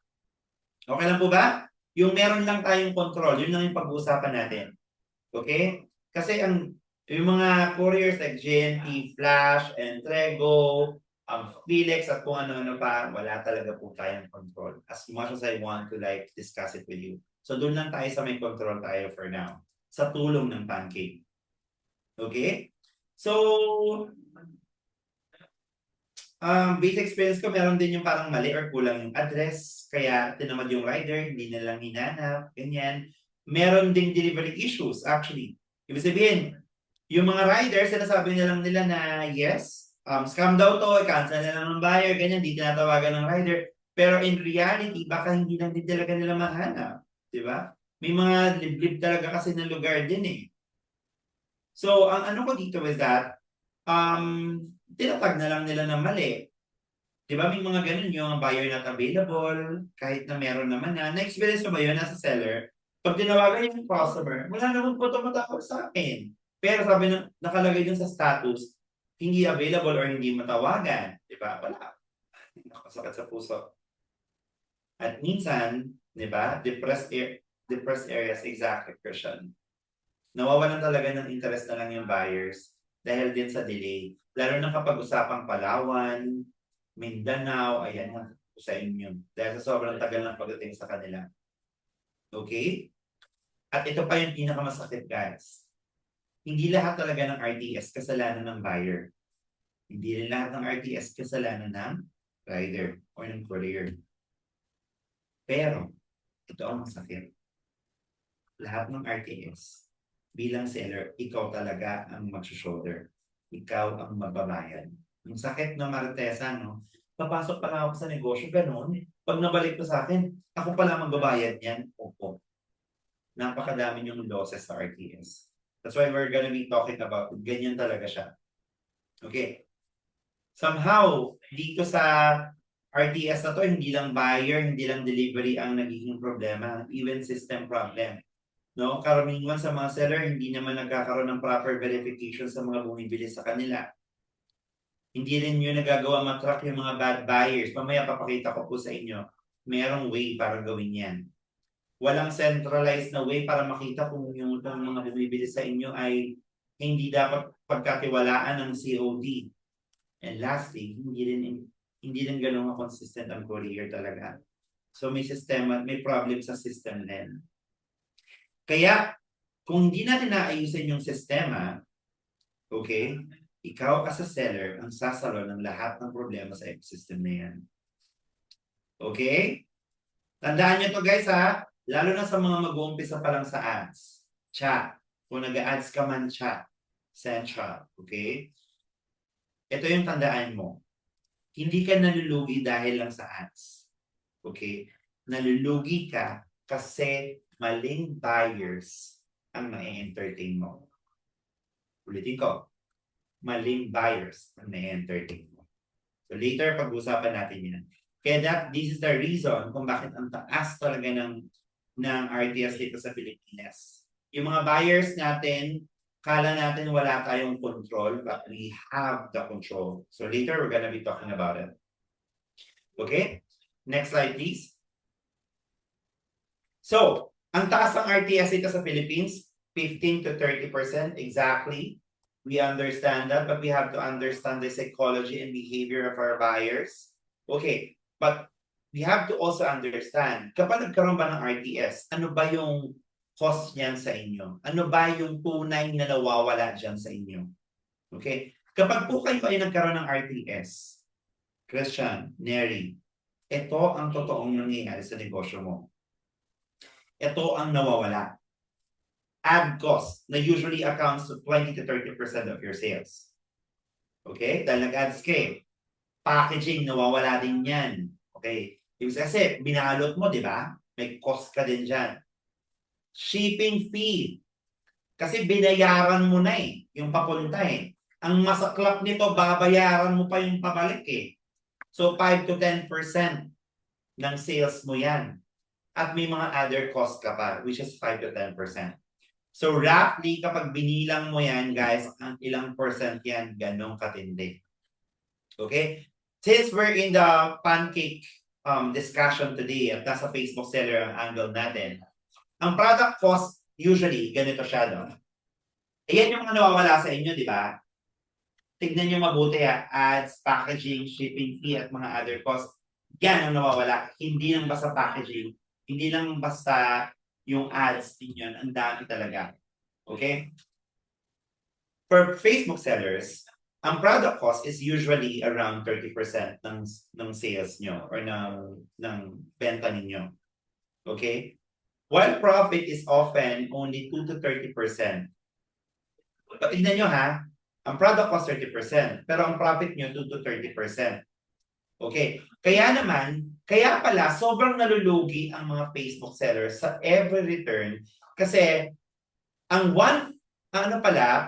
Okay lang po ba? Yung meron lang tayong control, yun lang yung pag-uusapan natin. Okay? Kasi yung mga couriers like JNT, Flash, Entrego, Felix at kung ano-ano pa, wala talaga po tayong control. As much as I want to like discuss it with you. So doon lang tayo sa may control tayo for now. Sa tulong ng Pancake. Okay? So, basic experience ko, meron din yung parang mali or kulang yung address. Kaya tinamad yung rider, hindi na lang hinanap, ganyan. Meron ding delivery issues actually. Ibig sabihin, yung mga riders, sinasabi na lang nila na yes, scam daw to, i-cancel na lang ng buyer, ganyan, di tinatawagan ng rider. Pero in reality, baka hindi lang din talaga nila mahanap. Di ba? May mga liblib talaga kasi na lugar din eh. So, ang ano ko dito is that, tinatag na lang nila ng mali. Di ba? May mga ganun yung buyer not available, kahit na meron naman na. Na-experience mo ba yun nasa seller? Pag tinawagan yung customer, wala naman po tumatawag sa akin. Pero sabi na, nakalagay dun sa status, hindi available or hindi matawagan. Di ba? Wala. Nakasakit sa puso. At minsan, di ba? Depressed areas, exactly, Christian. Nawawalan talaga ng interest na lang yung buyers dahil din sa delay. Lalo na kapag usapang Palawan, Mindanao, ayan na sa inyo. Dahil sa sobrang tagal ng pagdating sa kanila. Okay? At ito pa yung pinakamasakit, guys. Hindi lahat talaga ng RTS kasalanan ng buyer. Hindi rin lahat ng RTS kasalanan ng rider or ng courier. Pero, ito ang masakit. Lahat ng RTS, bilang seller, ikaw talaga ang mag-shoulder. Ikaw ang magbabayad. Ang sakit na Martesa, no? Papasok pala ako sa negosyo, ganun. Pag nabalik ko sa akin, ako pala magbabayad yan. Opo. Napakadami yung losses sa RTS. That's why we're gonna be talking about it. Ganyan talaga siya. Okay. Somehow, dito sa RTS na to, hindi lang buyer, hindi lang delivery ang nagiging problema. Even system problem. No, karamihan sa mga seller hindi naman nagkakaroon ng proper verification sa mga bumibili sa kanila. Hindi rin yun nagagawa matrack yung mga bad buyers. Mamaya papakita ko po sa inyo. Merong way para gawin yan. Walang centralized na way para makita kung yung mga bumibili sa inyo ay hindi dapat pagkatiwalaan ng COD. And lastly, hindi rin ganun consistent ang courier talaga. So may problem sa system din. Kaya, kung hindi natin naayusin yung sistema, okay, ikaw as a seller ang sasalo ng lahat ng problema sa ecosystem na yan. Okay? Tandaan nyo to guys ha, lalo na sa mga mag-uumpisa pa lang sa ads. Chat. Kung nag-ads ka man, chat. Central. Okay? Ito yung tandaan mo. Hindi ka nalulugi dahil lang sa ads. Okay? Nalulugi ka kasi maling buyers ang na-entertain mo. Ulitin ko, maling buyers ang na-entertain mo. So later, pag-usapan natin yan. Kaya this is the reason kung bakit ang taas talaga ng RTS dito sa Pilipinas. Yung mga buyers natin, kala natin wala tayong control, but we have the control. So later, we're gonna be talking about it. Okay? Next slide, please. So, ang taas ng RTS dito sa Philippines, 15 to 30% exactly. We understand that, but we have to understand the psychology and behavior of our buyers. Okay, but we have to also understand, kapag nagkaroon ba ng RTS, ano ba yung cost niyan sa inyo? Ano ba yung tunay na nawawala dyan sa inyo? Okay? Kapag po kayo ay nagkaroon ng RTS, Christian, Neri, ito ang totoong nangyayari sa negosyo mo. Ito ang nawawala. Ad cost na usually accounts to 20 to 30% of your sales. Okay? Dahil nag-ads ka eh. Packaging, nawawala din yan. Okay? Ibig kasi, binalot mo, di ba? May cost ka din dyan. Shipping fee. Kasi binayaran mo na eh, yung papunta eh. Ang masaklap nito, babayaran mo pa yung pabalik eh. So 5 to 10% ng sales mo yan. At may mga other cost ka pa, which is 5 to 10%. So roughly, kapag binilang mo yan, guys, ang ilang percent yan, ganong katindi. Okay? Since we're in the pancake discussion today at nasa Facebook seller ang angle natin, ang product cost, usually, ganito siya, no? Ayan yung mga nawawala sa inyo, di ba? Tignan nyo mabuti, ads, packaging, shipping fee, at mga other costs. Yan ang nawawala. Hindi lang basta packaging, hindi lang basta yung ads din yun. Ang dami talaga. Okay? For Facebook sellers, ang product cost is usually around 30% ng sales nyo or ng benta ninyo. Okay? While profit is often only 2 to 30%. Tignan nyo ha, ang product cost 30%, pero ang profit nyo 2 to 30%. Okay? Kaya pala, sobrang nalulugi ang mga Facebook sellers sa every return kasi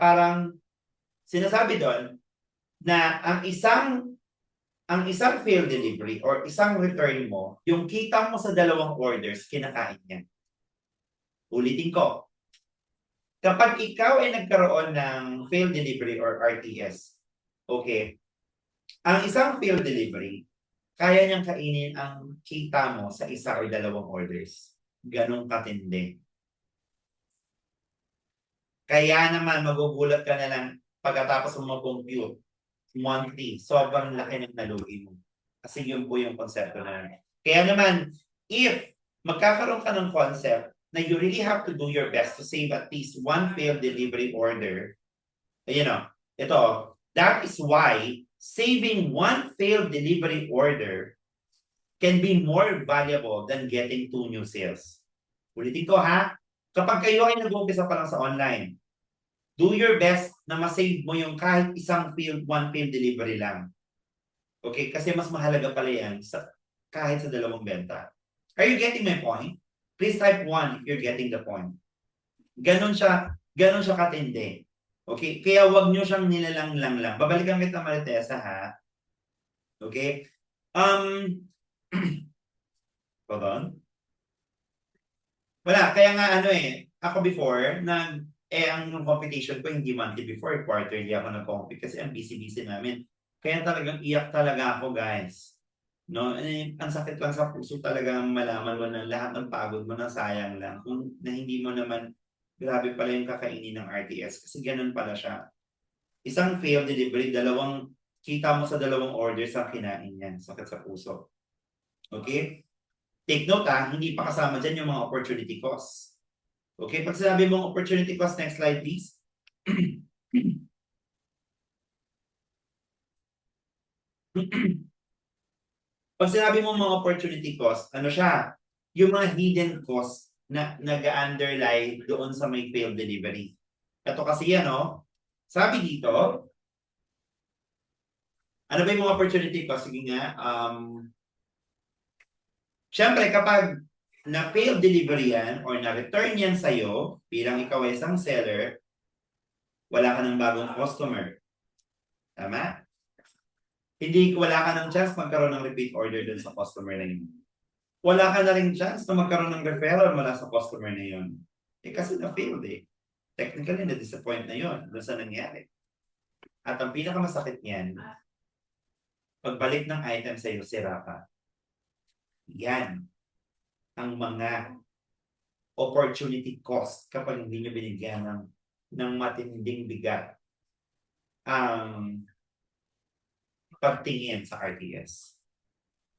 parang sinasabi doon na ang isang failed delivery or isang return mo, yung kita mo sa dalawang orders, kinakain niya. Ulitin ko. Kapag ikaw ay nagkaroon ng failed delivery or RTS, okay, ang isang failed delivery, kaya niyang kainin ang kita mo sa isa o dalawang orders. Ganong katindi. Kaya naman magugulat ka na lang pagkatapos mo mag-compute monthly, sobrang laki ng nalugi mo. Kasi yun po yung konsepto na. Kaya naman, if magkakaroon ka ng concept na you really have to do your best to save at least one failed delivery order, that is why saving one failed delivery order can be more valuable than getting 2 new sales. Ulitin ko ha, kapag kayo ay nag-umpisa pa lang sa online, do your best na ma-save mo yung kahit one failed delivery lang. Okay? Kasi mas mahalaga pala yan kahit sa dalawang benta. Are you getting my point? Please type 1 if you're getting the point. Ganon siya katindi. Okay? Kaya wag nyo siyang nilalang lang. Babalikan kita, Maritesa, ha? Okay? Hold on. Wala, kaya nga ako before, ang competition ko hindi monthly before, quarterly ako nag-compete kasi ang busy-busy namin. Kaya talagang iyak talaga ako, guys. No, ang sakit lang sa puso talaga malaman mo na lahat ng pagod mo na sayang lang. Kung na hindi mo naman, grabe pala yung kakainin ng RTS kasi ganun pala siya. Isang failed delivery, kita mo sa dalawang orders ang kinain yan. Sakit sa puso. Okay? Take note hindi pa kasama dyan yung mga opportunity costs. Okay, pag sinabi mong opportunity cost, next slide please. Pag sinabi mong mga opportunity cost, ano siya? Yung mga hidden cost na nag-underlie doon sa may failed delivery. Ito kasi yan, sabi dito, ano ba yung mga opportunity cost? Sige nga, syempre kapag na-failed delivery yan or na-return yan sa'yo bilang ikaw ay isang seller, wala ka ng bagong customer. Tama? Wala ka ng chance magkaroon ng repeat order dun sa customer na yun. Wala ka na rin chance na magkaroon ng referral mula sa customer na yun. Kasi na-failed Technically, na-disappoint na yun dun sa nangyari. At ang pinakamasakit niyan, pagbalik ng item sa'yo, sira ka. Yan ang mga opportunity cost kapag hindi nyo binigyan ng matinding bigat ang pagtingin sa RTS.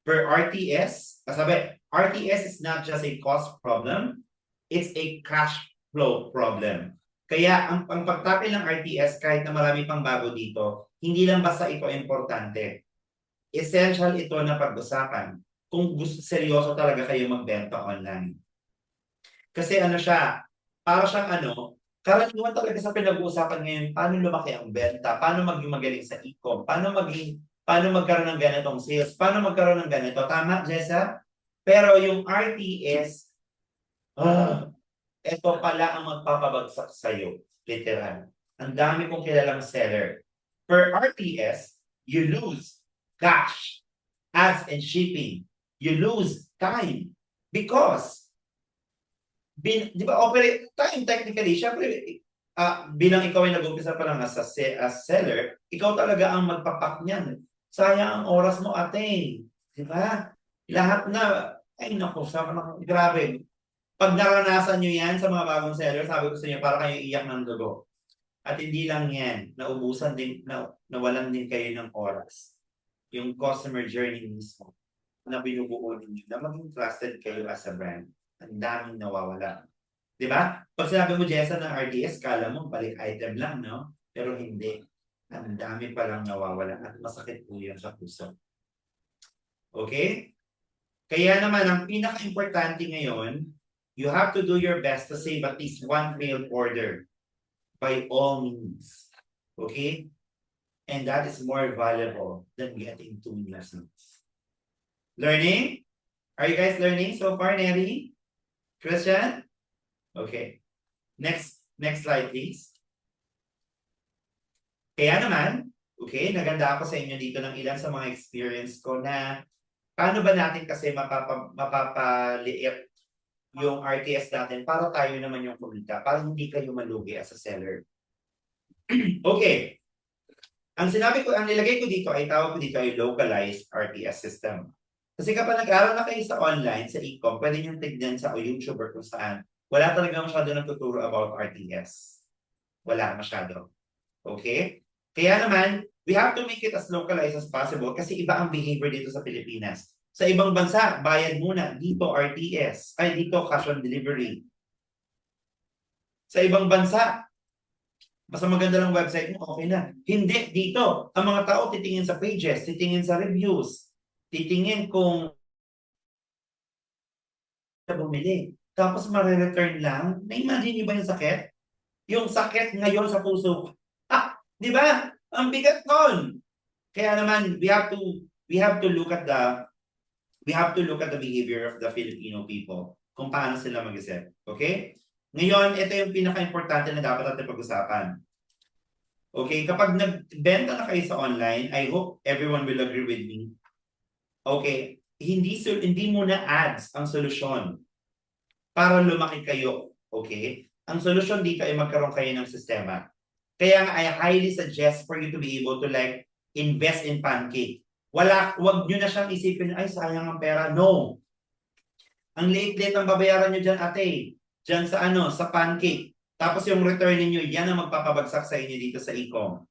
Per RTS, sabi, RTS is not just a cost problem, it's a cash flow problem. Kaya ang pagtapil ng RTS, kahit na marami pang bago dito, hindi lang basta ito importante. Essential ito na pag-usapan kung gusto seryoso talaga kayo magbenta online. Kasi ano siya, para siyang karaniwan talaga sa pinag-uusapan ngayon, paano lumaki ang benta, paano maging magaling sa e-com, paano magkaroon ng ganitong sales, paano magkaroon ng ganito. Tama, Jessa? Pero yung RTS, ito pala ang magpapabagsak sa'yo. Literal. Ang dami kong kilalang seller. Per RTS, you lose cash, ads and shipping. You lose time. Because, di ba, operate time technically, syempre, bilang ikaw ay nag-umpisa pa lang as seller, ikaw talaga ang magpapak niyan. Sayang ang oras mo, ate. Di ba? Lahat na, ay naku, grabe. Pag naranasan nyo yan sa mga bagong seller, sabi ko sa inyo, para kayo iyak ng dugo. At hindi lang yan, naubusan din, nawalan din kayo ng oras. Yung customer journey mismo na binubuo ninyo, na maging trusted kayo as a brand. Ang daming nawawala. Di ba? Pag sinabi mo, Jessa, ng RDS, kala mo, balik item lang, no? Pero hindi. Ang dami palang nawawala at masakit po yun sa puso. Okay? Kaya naman, ang pinaka-importante ngayon, you have to do your best to save at least one failed order by all means. Okay? And that is more valuable than getting 2 lessons. Learning? Are you guys learning so far, Neri? Christian? Okay. Next slide, please. Kaya naman, okay, naganda ako sa inyo dito ng ilan sa mga experience ko na paano ba natin kasi mapapaliit yung RTS natin para tayo naman yung kumita, para hindi kayo malugi as a seller. Okay. Ang nilagay ko dito ay tawag ko dito ay localized RTS system. Kasi kapag nag-aaral na kayo sa online, sa e-com, pwede nyo tignan sa YouTube or kung saan. Wala talaga masyado nagtuturo about RTS. Wala masyado. Okay? Kaya naman, we have to make it as localized as possible kasi iba ang behavior dito sa Pilipinas. Sa ibang bansa, bayad muna. Dito RTS. Ay, dito cash on delivery. Sa ibang bansa, basta maganda lang website mo, okay na. Hindi, dito. Ang mga tao titingin sa pages, titingin sa reviews, titingin kung bumili. Tapos mare-return lang. Na-imagine niyo ba yung sakit? Yung sakit ngayon sa puso. Di ba? Ang bigat nun. Kaya naman, we have to look at the behavior of the Filipino people, kung paano sila mag-isip. Okay? Ngayon, ito yung pinaka-importante na dapat natin pag-usapan. Okay? Kapag nagbenta na kayo sa online, I hope everyone will agree with me. Okay? Hindi muna ads ang solusyon para lumaki kayo. Okay? Ang solusyon dito ay magkaroon kayo ng sistema. Kaya nga, I highly suggest for you to be able to invest in Pancake. Wag nyo na siyang isipin, ay sayang ang pera. No. Ang liit-liit ang babayaran nyo dyan, ate. Dyan sa Pancake. Tapos yung return niyo, yan ang magpapabagsak sa inyo dito sa e-com.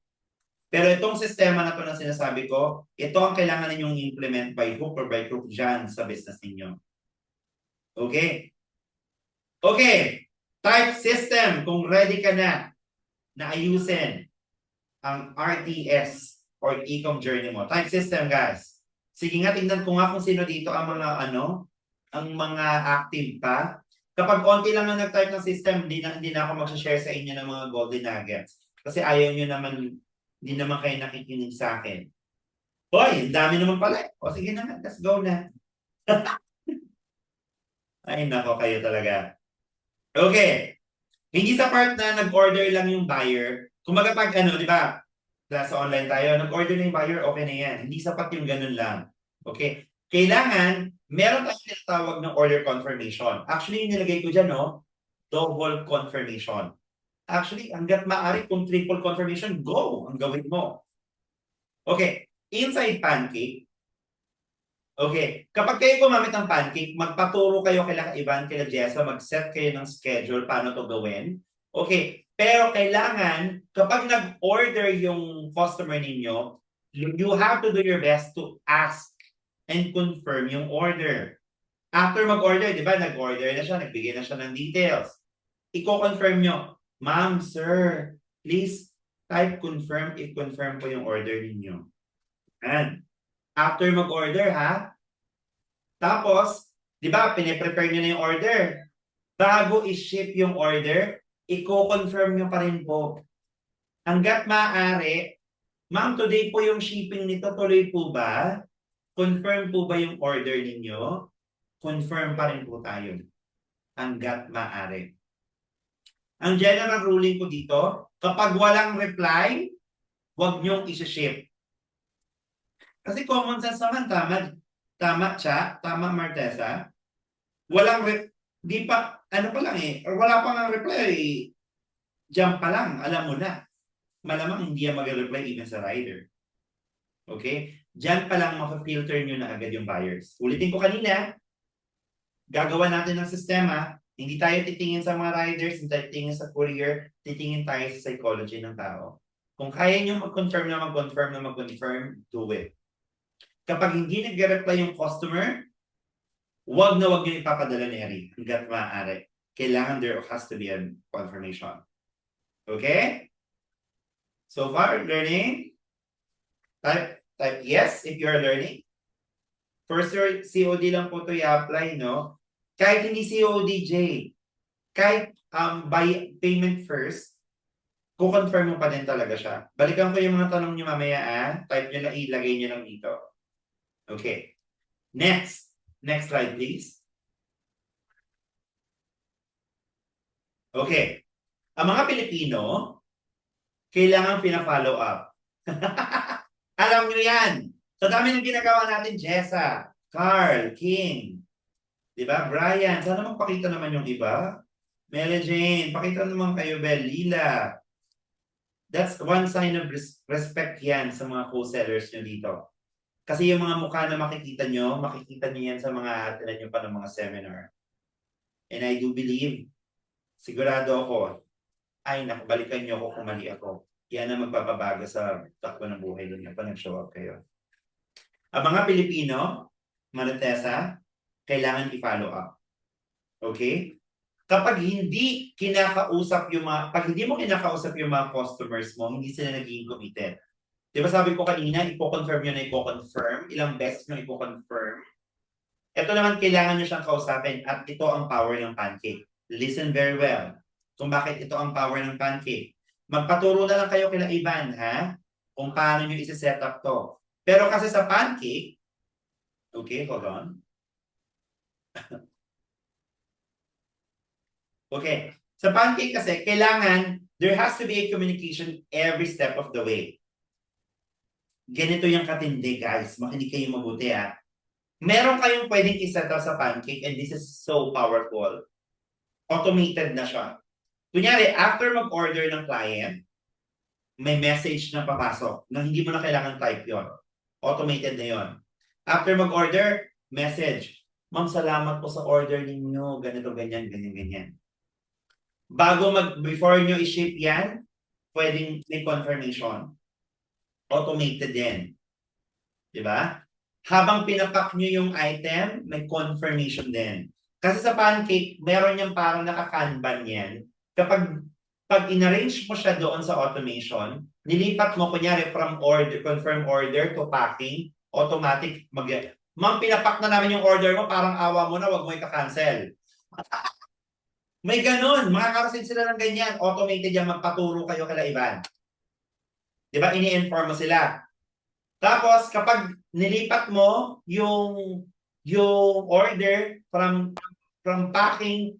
Pero itong sistema na ito na sinasabi ko, ito ang kailangan ninyong implement by hook or by crook dyan sa business ninyo. Okay? Okay. Type system kung ready ka na ayusin ang RTS or e-com journey mo. Type system, guys. Sige nga, tingnan ko nga kung sino dito ang mga active pa. Kapag konti lang na nag-type ng system, hindi na ako mag-share sa inyo ng mga golden nuggets. Kasi ayaw nyo naman, hindi naman kayo nakikinig sa akin. Hoy, dami naman pala. O sige na, let's go na. Ay, nako kayo talaga. Okay. Hindi sa part na nag-order lang yung buyer. Kumbaga pag di ba? Sa online tayo, nag-order na yung buyer, okay na yan. Hindi sapat yung ganun lang. Okay? Kailangan, meron tayong tinatawag ng order confirmation. Actually, yung nilagay ko dyan, double confirmation. Actually, hanggat maaari kung triple confirmation, go! Ang gawin mo. Okay. Inside Pancake, okay, kapag kayo gumamit ng Pancake, magpaturo kayo kay Ivan, kay Jessa, mag-set kayo ng schedule paano to gawin. Okay, pero kailangan, kapag nag-order yung customer ninyo, you have to do your best to ask and confirm yung order. After mag-order, di ba, nag-order na siya, nagbigay na siya ng details. Iko-confirm nyo, ma'am, sir, please type confirm if confirm po yung order ninyo. And after mag-order, ha? Tapos, di ba, piniprepare nyo na yung order. Bago i-ship yung order, i-confirm nyo pa rin po. Hanggat maaari, ma'am, today po yung shipping nito, tuloy po ba? Confirm po ba yung order ninyo? Confirm pa rin po tayo. Hanggat maaari. Ang general ruling ko dito, kapag walang reply, huwag niyong isi-ship. Kasi common sense naman, tama siya, tama Martesa. Di pa, ano pa lang wala pa nga reply, jump pa lang, alam mo na. Malamang hindi yan mag-reply even sa rider. Okay? Diyan pa lang mapafilter nyo na agad yung buyers. Ulitin ko kanina, gagawa natin ng sistema, hindi tayo titingin sa mga riders, hindi tayo titingin sa courier, titingin tayo sa psychology ng tao. Kung kaya nyo mag-confirm, do it. Kapag hindi nag-reply yung customer, wag na wag nyo ipapadala ni Eric hanggat maaari. Kailangan there has to be a confirmation. Okay? So far, learning? Type yes if you're learning. First year, COD lang po ito i-apply, no? Kahit hindi COD, kahit by payment first, kukonfirm mo pa din talaga siya. Balikan ko yung mga tanong nyo mamaya, type nyo lang, ilagay nyo lang dito. Okay. Next slide, please. Okay. Ang mga Pilipino, kailangan pina-follow up. Alam nyo yan. Sa dami ng ginagawa natin, Jessa, Carl, King, diba? Brian, sana magpakita naman yung iba. Mary Jane, pakita naman kayo, Bel, Lila. That's one sign of respect yan sa mga co-sellers nyo dito. Kasi yung mga mukha na makikita nyo yan sa mga atinan nyo pa ng mga seminar. And I do believe, sigurado ako, ay nakabalikan nyo ako kung mali ako. Yan ang magpapabago sa takbo ng buhay ninyo pa nag-show up kayo. Ang mga Pilipino, Malatesa, kailangan i-follow up. Okay? Kapag hindi pag hindi mo kinakausap yung mga customers mo, hindi sila naging committed. Di ba sabi ko kanina, i-confirm nyo na i-confirm, ilang beses nyo i-confirm. Ito naman, kailangan nyo siyang kausapin at ito ang power ng Pancake. Listen very well. Kung bakit ito ang power ng Pancake. Magpaturo na lang kayo kila Ivan, ha? Kung paano nyo isi-set up to. Pero kasi sa Pancake, okay, hold on. Okay, sa Pancake kasi, kailangan, there has to be a communication every step of the way. Ganito yung katindi, guys. Makinig kayo mabuti, ha? Meron kayong pwedeng i-set up sa Pancake and this is so powerful. Automated na siya. Kunyari, after mag-order ng client, may message na papasok na hindi mo na kailangan type yon. Automated na yon. After mag-order, message. Ma'am, salamat po sa order ninyo. Ganito, ganyan, ganyan, ganyan. Before nyo i-ship yan, pwedeng may confirmation. Automated din. Diba? Habang pinapak nyo yung item, may confirmation din. Kasi sa Pancake, meron yung parang naka-kanban yan. Kapag in-arrange mo siya doon sa automation, nilipat mo, kunyari, from order, confirm order to packing, automatic ma'am, pinapak na namin yung order mo, parang awa mo na, wag mo i-cancel. May ganun, makakaroon sila ng ganyan, automated yan, magpaturo kayo kala Ivan. Diba, ini-inform mo sila. Tapos, kapag nilipat mo yung order from packing,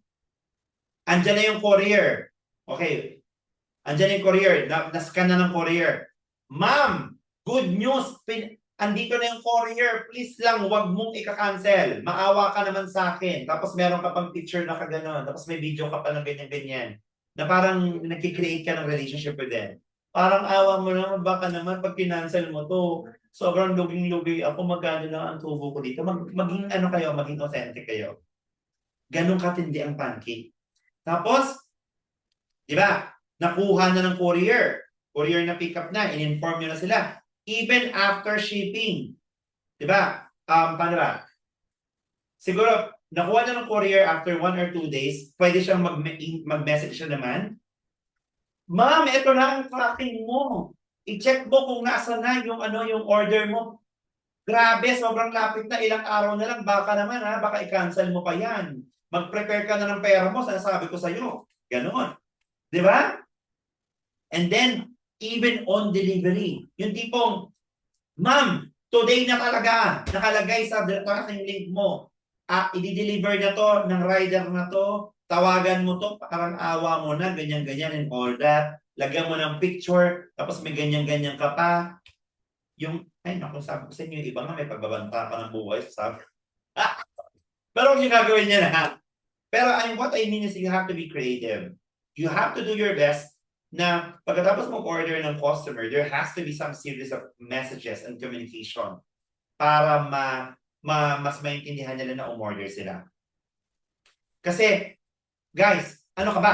andyan na yung courier. Okay. Andyan na yung courier. Nascan na ng courier. Ma'am, good news. Andito na yung courier. Please lang, wag mong ika-cancel. Maawa ka naman sa akin. Tapos meron ka pang picture na kaganon. Tapos may video ka pa ng ganyan-ganyan. Na parang nagkikreate ka ng relationship with them. Parang awa mo naman, baka naman pag kinancel mo to, sobrang luging-lugi ako, magkano lang ang tubo ko dito. Maging ano kayo, maging authentic kayo. Ganun katindi ang Pancake. Tapos, di ba, nakuha na ng courier. Courier na pick up na, in-inform nyo na sila. Even after shipping. Di ba, paano ba? Siguro, nakuha na ng courier after 1 or 2 days, pwede siyang mag-message siya naman. Ma'am, ito na ang tracking mo. I-check mo kung nasa na yung yung order mo. Grabe, sobrang lapit na, ilang araw na lang. Baka naman baka i-cancel mo pa yan. Mag-prepare ka na ng pera mo, sinasabi ko sa'yo. Ganon. Di ba? And then, even on delivery, yung tipong, ma'am, today na talaga, nakalagay sa tracking link mo. I-deliver na to ng rider na to, tawagan mo to, parang awa mo na, ganyan-ganyan and all that. Lagyan mo ng picture, tapos may ganyan-ganyan ka pa. Yung, ay naku, sabi ko sa inyo, iba nga may pagbabanta ka ng buhay, sabi. Pero huwag yung gagawin niya na. Pero what I mean is you have to be creative. You have to do your best na pagkatapos mag-order ng customer, there has to be some series of messages and communication para mas maintindihan nila na umorder sila. Kasi, guys, ano ka ba?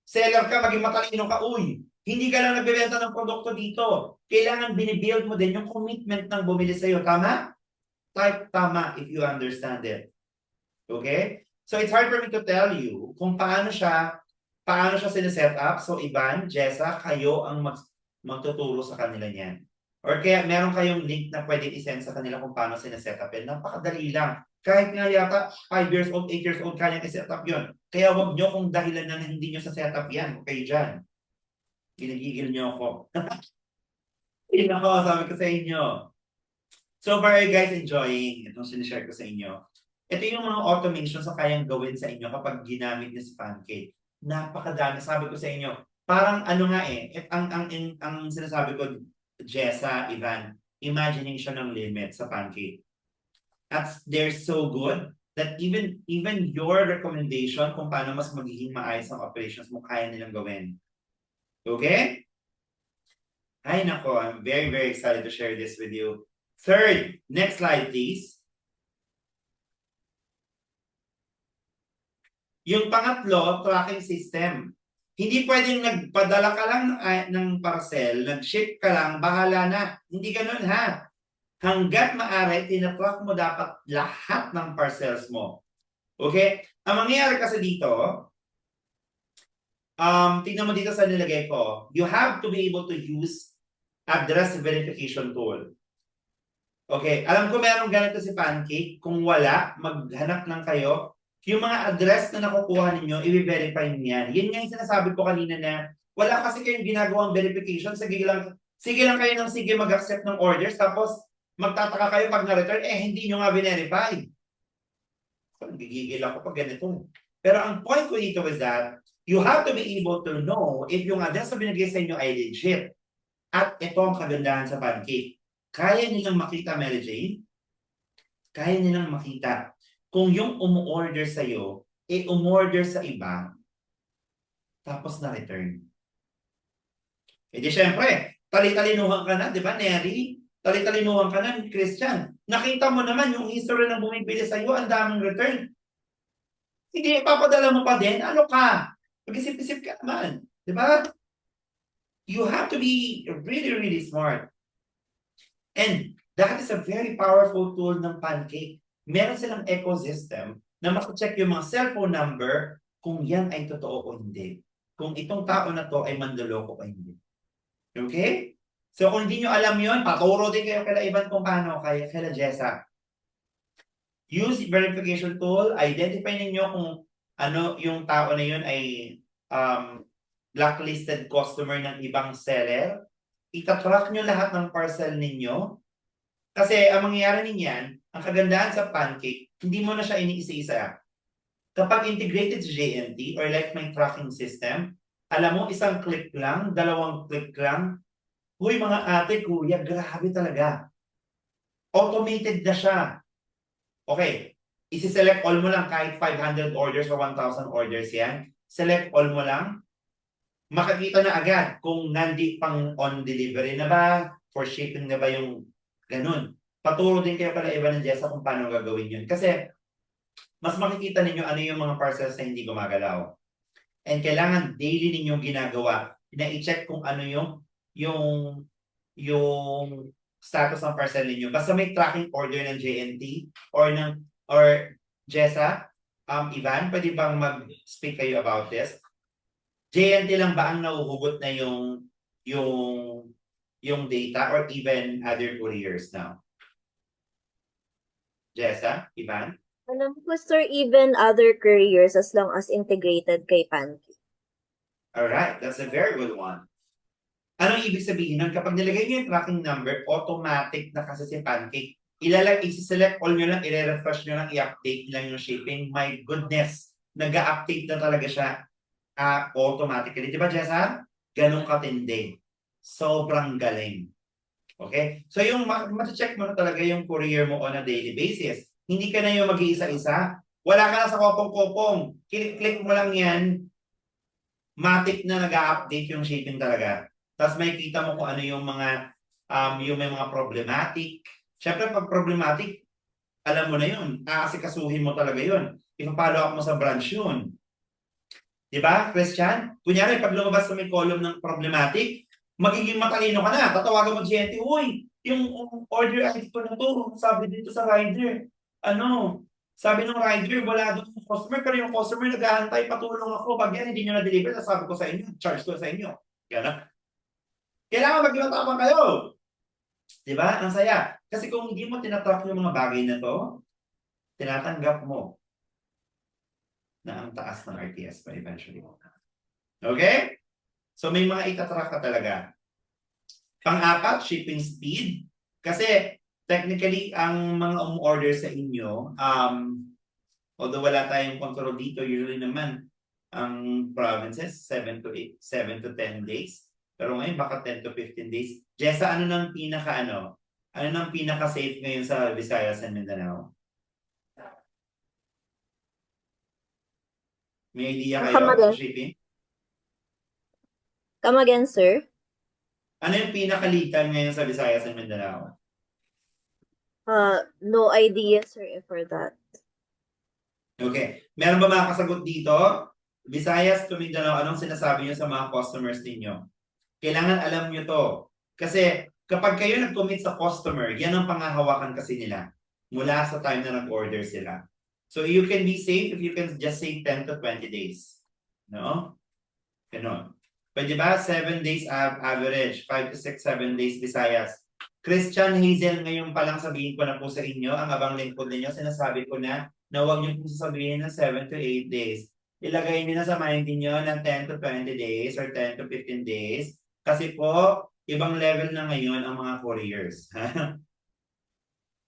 Seller ka, maging matalino ka, uy. Hindi ka lang nagbebenta ng produkto dito. Kailangan binibuild mo din yung commitment ng bumili sa'yo. Tama? Type tama if you understand it. Okay? So, it's hard for me to tell you kung paano siya siniset up. So, Ivan, Jessa, kayo ang magtuturo sa kanila niyan. Or kaya meron kayong link na pwede i-send sa kanila kung paano siniset up yan. Napakadali lang. Kahit nga yata 5 years old, 8 years old, kaya i-set up yun. Kaya wag nyo kung dahilan na hindi nyo sa setup yan. Okay dyan. Ginagigil nyo ako. Yun ako, sabi ko sa inyo. So far, are you guys enjoying itong sinishare ko sa inyo? Ito yung mga automations na kayang gawin sa inyo kapag ginamit niyo si Pancake. Napakadami. Sabi ko sa inyo, parang ano nga ang sinasabi ko, Jessa, Ivan, imagination ng limit sa Pancake. They're so good that even your recommendation kung paano mas magiging maayos ang operations mo, kaya nilang gawin. Okay? Ay nako, I'm very, very excited to share this with you. Third, next slide please. Yung pangatlo, tracking system. Hindi pwedeng nagpadala ka lang ng parcel, nag-ship ka lang, bahala na. Hindi ganun ha. Hanggat maaari, tinatrack mo dapat lahat ng parcels mo. Okay? Ang mangyayari kasi dito, tingnan mo dito sa nilagay ko, you have to be able to use address verification tool. Okay, alam ko meron ganito si Pancake. Kung wala, maghanap lang kayo. Yung mga address na nakukuha ninyo, i-verify niyan. Yan nga yung sinasabi ko kanina na wala kasi kayong ginagawang verification. Sige lang kayo ng sige mag-accept ng orders. Tapos magtataka kayo pag na-return, hindi nyo nga verify. Gigigil ako pag ganito. Pero ang point ko dito is that you have to be able to know if yung address na binigay sa inyo ay legit. At ito ang kagandahan sa Pancake. Kaya nilang makita, Mary Jane. Kaya nilang makita kung yung umu-order sa'yo, umorder sa iba, tapos na-return. Di syempre, tali-talinuhan ka na, di ba, Neri? Tali-talinuhan ka na, Christian. Nakita mo naman yung history ng bumibili sa'yo, ang daming return. Hindi, ipapadala mo pa din, ano ka? Mag-isip-isip ka naman. Di ba? You have to be really, really smart. And that is a very powerful tool ng Pancake. Meron silang ecosystem na makacheck yung mga cellphone number kung yan ay totoo o hindi. Kung itong tao na to ay mandoloko o hindi. Okay? So kung hindi nyo alam yun, paturo din kayo kala Ivan kung paano, kala Jessa. Use verification tool, identify ninyo kung ano yung tao na yun ay blacklisted customer ng ibang seller. Itatrack nyo lahat ng parcel ninyo. Kasi ang mangyayari ninyan, ang kagandahan sa Pancake, hindi mo na siya iniisa-isa. Kapag integrated sa JNT or like my tracking system, alam mo, isang click lang, 2 click lang, huy mga ate, kuya, grabe talaga. Automated na siya. Okay, isi-select all mo lang kahit 500 orders or 1,000 orders yan. Select all mo lang. Makikita na agad kung nandi pang on delivery na ba, for shipping na ba yung ganun. Paturo din kayo kala Ivan and Jessa kung paano gagawin yun. Kasi mas makikita ninyo ano yung mga parcels na hindi gumagalaw. And kailangan daily ninyong ginagawa na i-check kung ano yung status ng parcel ninyo. Basta may tracking order ng JNT or Jessa, Ivan, pwede bang mag-speak kayo about this? JNT lang ba ang nahuhugot na yung data or even other couriers now? Jessa, Ivan? Alam ko, sir, even other couriers as long as integrated kay Pancake. Alright, that's a very good one. Anong ibig sabihin nun? Kapag nilagay niyo yung tracking number, automatic na kasi si Pancake. Isi-select all nyo lang, i-refresh nyo lang, i-update lang yung shipping. My goodness, nag-update na talaga siya automatically. Di ba, Jessa? Ganun katindi. Sobrang galing. Okay? So yung mati-check mo na talaga yung courier mo on a daily basis. Hindi ka na yung mag-iisa-isa. Wala ka na sa kopong-kopong. Click mo lang yan. Matic na nag-update yung shipping talaga. Tapos may kita mo kung ano yung may mga problematic. Siyempre, pag problematic, alam mo na yun. Aasikasuhin mo talaga yun. Ipapalo up mo sa branch yun. Diba, Christian? Kunyari, pag lumabas sa may column ng problematic, magiging matalino ka na. Tatawagan mo GNT, uy, yung order ID ko na to, sabi dito sa rider. Sabi ng rider, wala doon yung customer, pero yung customer nag-aantay, patulong ako. Pag yan, hindi nyo na-deliver, sabi ko sa inyo, charge ko sa inyo. Yan na. Kailangan maging kayo. Diba? Ang saya. Kasi kung hindi mo tinatrack yung mga bagay na to, tinatanggap mo na ang taas ng RTS pa eventually. Okay? So may mga itatrack ka talaga. Pang-apat, shipping speed. Kasi technically, ang mga order sa inyo, although wala tayong control dito, usually naman, ang provinces, 7 to 10 days. Pero ngayon, baka 10 to 15 days. Jessa, ano nang pinaka-safe ngayon sa Visayas and Mindanao? May idea kayo sa shipping? Come again, sir? Ano yung pinaka-litan ngayon sa Visayas and Mindanao? No idea, sir, for that. Okay. Meron ba makakasagot dito? Visayas to Mindanao, anong sinasabi niyo sa mga customers ninyo? Kailangan alam niyo to. Kasi kapag kayo nag-commit sa customer, yan ang pangahawakan kasi nila mula sa time na nag-order sila. So you can be safe if you can just say 10 to 20 days. No? Ganon. Pwede ba? 7 days average. 5 to 6, 7 days Visayas. Christian, Hazel, ngayon pa lang sabihin ko na po sa inyo, ang abang lingkod ninyo, sinasabi ko na huwag niyo po sasabihin ng 7 to 8 days. Ilagay niyo na sa mind niyo ng 10 to 20 days or 10 to 15 days. Kasi po, ibang level na ngayon ang mga couriers.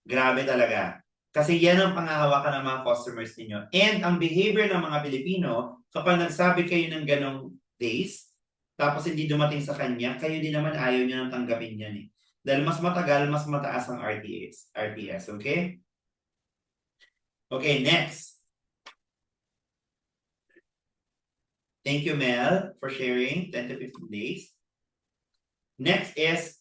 Grabe talaga. Kasi yan ang pangahawakan ng mga customers ninyo. And ang behavior ng mga Pilipino, kapag nagsabi kayo ng ganong days, tapos hindi dumating sa kanya, kayo din naman ayaw niya nang tanggapin yan eh. Dahil mas matagal, mas mataas ang RTS, okay? Okay, next. Thank you, Mel, for sharing 10 to 15 days. Next is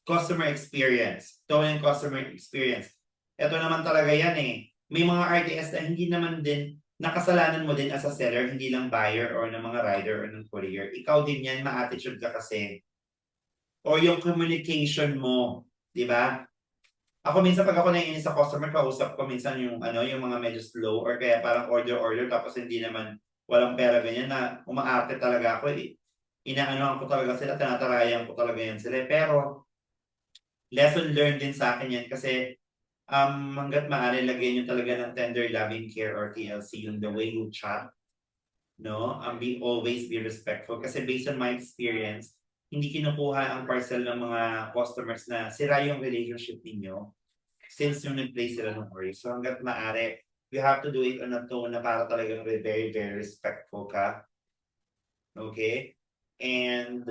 customer experience. Tone and customer experience. Ito naman talaga yan eh. May mga RTS na hindi naman din, nakasalanan mo din as a seller, hindi lang buyer or ng mga rider or ng courier. Ikaw din yan, ma-attitude ka kasi. O yung communication mo, di ba? Ako minsan pag ako naiinis sa customer, kausap ko minsan yung mga medyo slow or kaya parang order tapos hindi naman walang pera ganyan na umaarte talaga ako eh. Inaanohan ko talaga sila, tinatarayan ko talaga yan sila. Pero lesson learned din sa akin yan kasi hanggat maaari lagyan nyo talaga ng tender loving care or TLC yung the way you chat. No? Always be respectful kasi based on my experience, hindi kinukuha ang parcel ng mga customers na sira yung relationship ninyo since yung nag-place sila ng order. So hanggat maaari, you have to do it on a tone na para talagang very, very respectful ka. Okay? And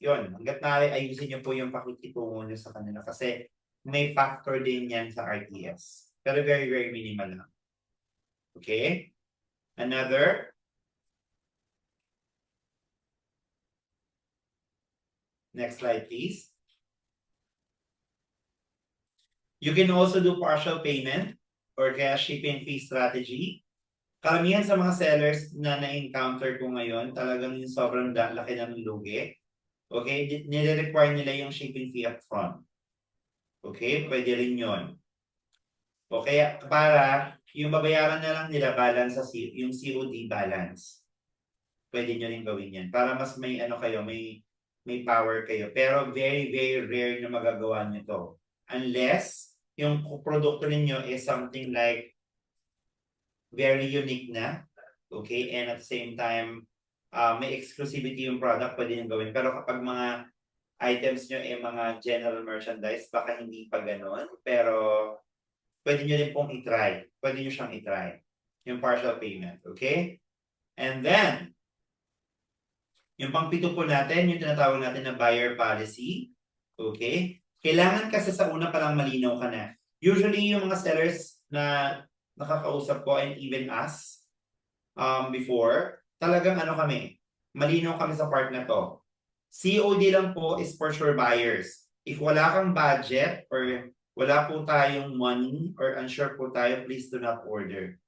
yun, hanggat maaari ayusin nyo po yung pakikitungo nyo sa kanila kasi may factor din yan sa RTS. Pero very, very minimal lang. Okay? Another. Next slide, please. You can also do partial payment or kaya shipping fee strategy. Karamihan sa mga sellers na na-encounter ko ngayon, talagang yung sobrang laki ng lugi. Okay? Nire-require nila yung shipping fee up front. Okay? Pwede rin yun. Okay? Para yung babayaran na lang nila balance sa yung COD balance. Pwede nyo rin gawin yan. Para mas may ano kayo, may power kayo. Pero very, very rare na magagawa nyo to. Unless yung produkto ninyo is something like very unique na. Okay? And at the same time, may exclusivity yung product, pwede nyo gawin. Pero kapag mga items nyo ay mga general merchandise, baka hindi pa ganon. Pero pwede nyo rin pong i-try. Pwede nyo siyang i-try. Yung partial payment. Okay? And then, yung pang-pito po natin, yung tinatawag natin na buyer policy. Okay? Kailangan kasi sa una pa lang malinaw ka na. Usually, yung mga sellers na nakakausap ko and even us before, talagang ano kami, malinaw kami sa part na to. COD lang po is for sure buyers. If wala kang budget or wala po tayong money or unsure po tayo, please do not order.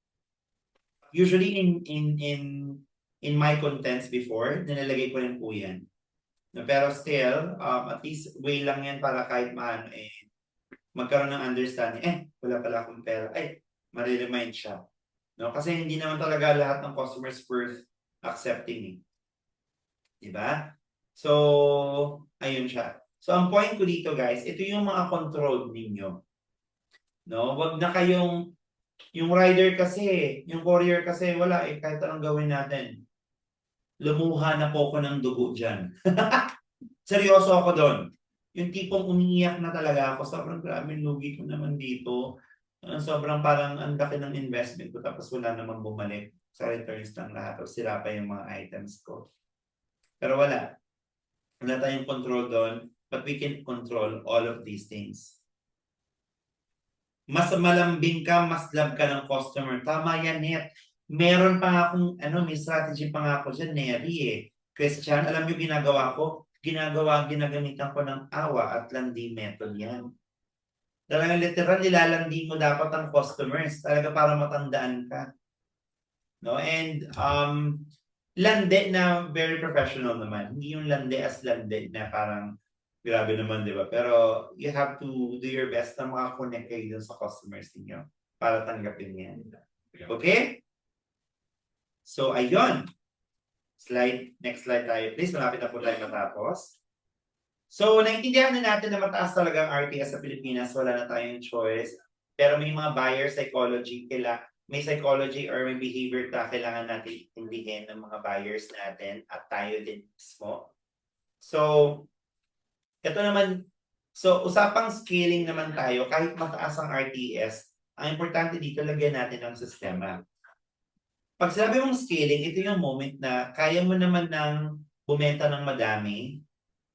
Usually in my contents before, nilalagay ko rin po yan. No, pero still, at least way lang yan para kahit maano magkaroon ng understanding, wala pala akong pera, mariremind siya. No? Kasi hindi naman talaga lahat ng customers first accepting. Diba? So, ayun siya. So, ang point ko dito guys, ito yung mga control ninyo. No? Wag na kayong, yung rider kasi, yung courier kasi, wala kahit anong gawin natin. Lumuha na po ko ng dugo dyan. Seryoso ako doon. Yung tipong umiiyak na talaga ako, sobrang grabe lugi ko naman dito. Sobrang parang ang laki ng investment ko tapos wala namang bumalik sa returns ng lahat o sira pa yung mga items ko. Pero wala. Wala tayong control doon, but we can control all of these things. Mas malambing ka, mas love ka ng customer. Tama yan, Net. Meron pa akong, may strategy pa nga ako dyan, Neri Christian, alam niyo ginagawa ko? Ginagamitan ko ng awa at landi method yan. Talagang literal, nilalandi mo dapat ang customers. Talaga para matandaan ka. No? And, landi na very professional naman. Hindi yung landi as landi na parang grabe naman, di ba? Pero you have to do your best na makakonect kayo dun sa customers niyo para tanggapin yan. Okay? So, ayun. Next slide tayo. Please, malapit na po tayo matapos. So, naintindihan na natin na mataas talaga ang RTS sa Pilipinas. Wala na tayong choice. Pero may mga buyer psychology, may psychology or may behavior na kailangan natin intindihin ng mga buyers natin at tayo din mismo. So, ito naman, usapang scaling naman tayo. Kahit mataas ang RTS, ang importante dito, lagyan natin ng sistema. Pag sinabi mong scaling, ito yung moment na kaya mo naman ng bumenta ng madami,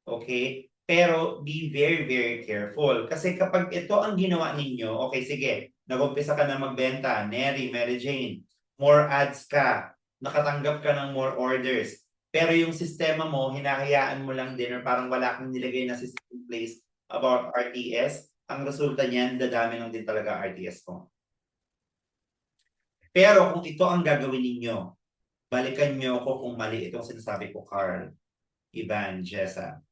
okay? Pero be very, very careful. Kasi kapag ito ang ginawa ninyo, okay, sige, nag-umpisa ka na magbenta, Neri, Mary Jane, more ads ka, nakatanggap ka ng more orders, pero yung sistema mo, hinahayaan mo lang din or parang wala kang nilagay na system in place about RTS, ang resulta niyan, dadami lang din talaga RTS mo. Pero kung ito ang gagawin ninyo, balikan nyo ko kung mali itong sinasabi ko, Carl, Ivan, Jessa,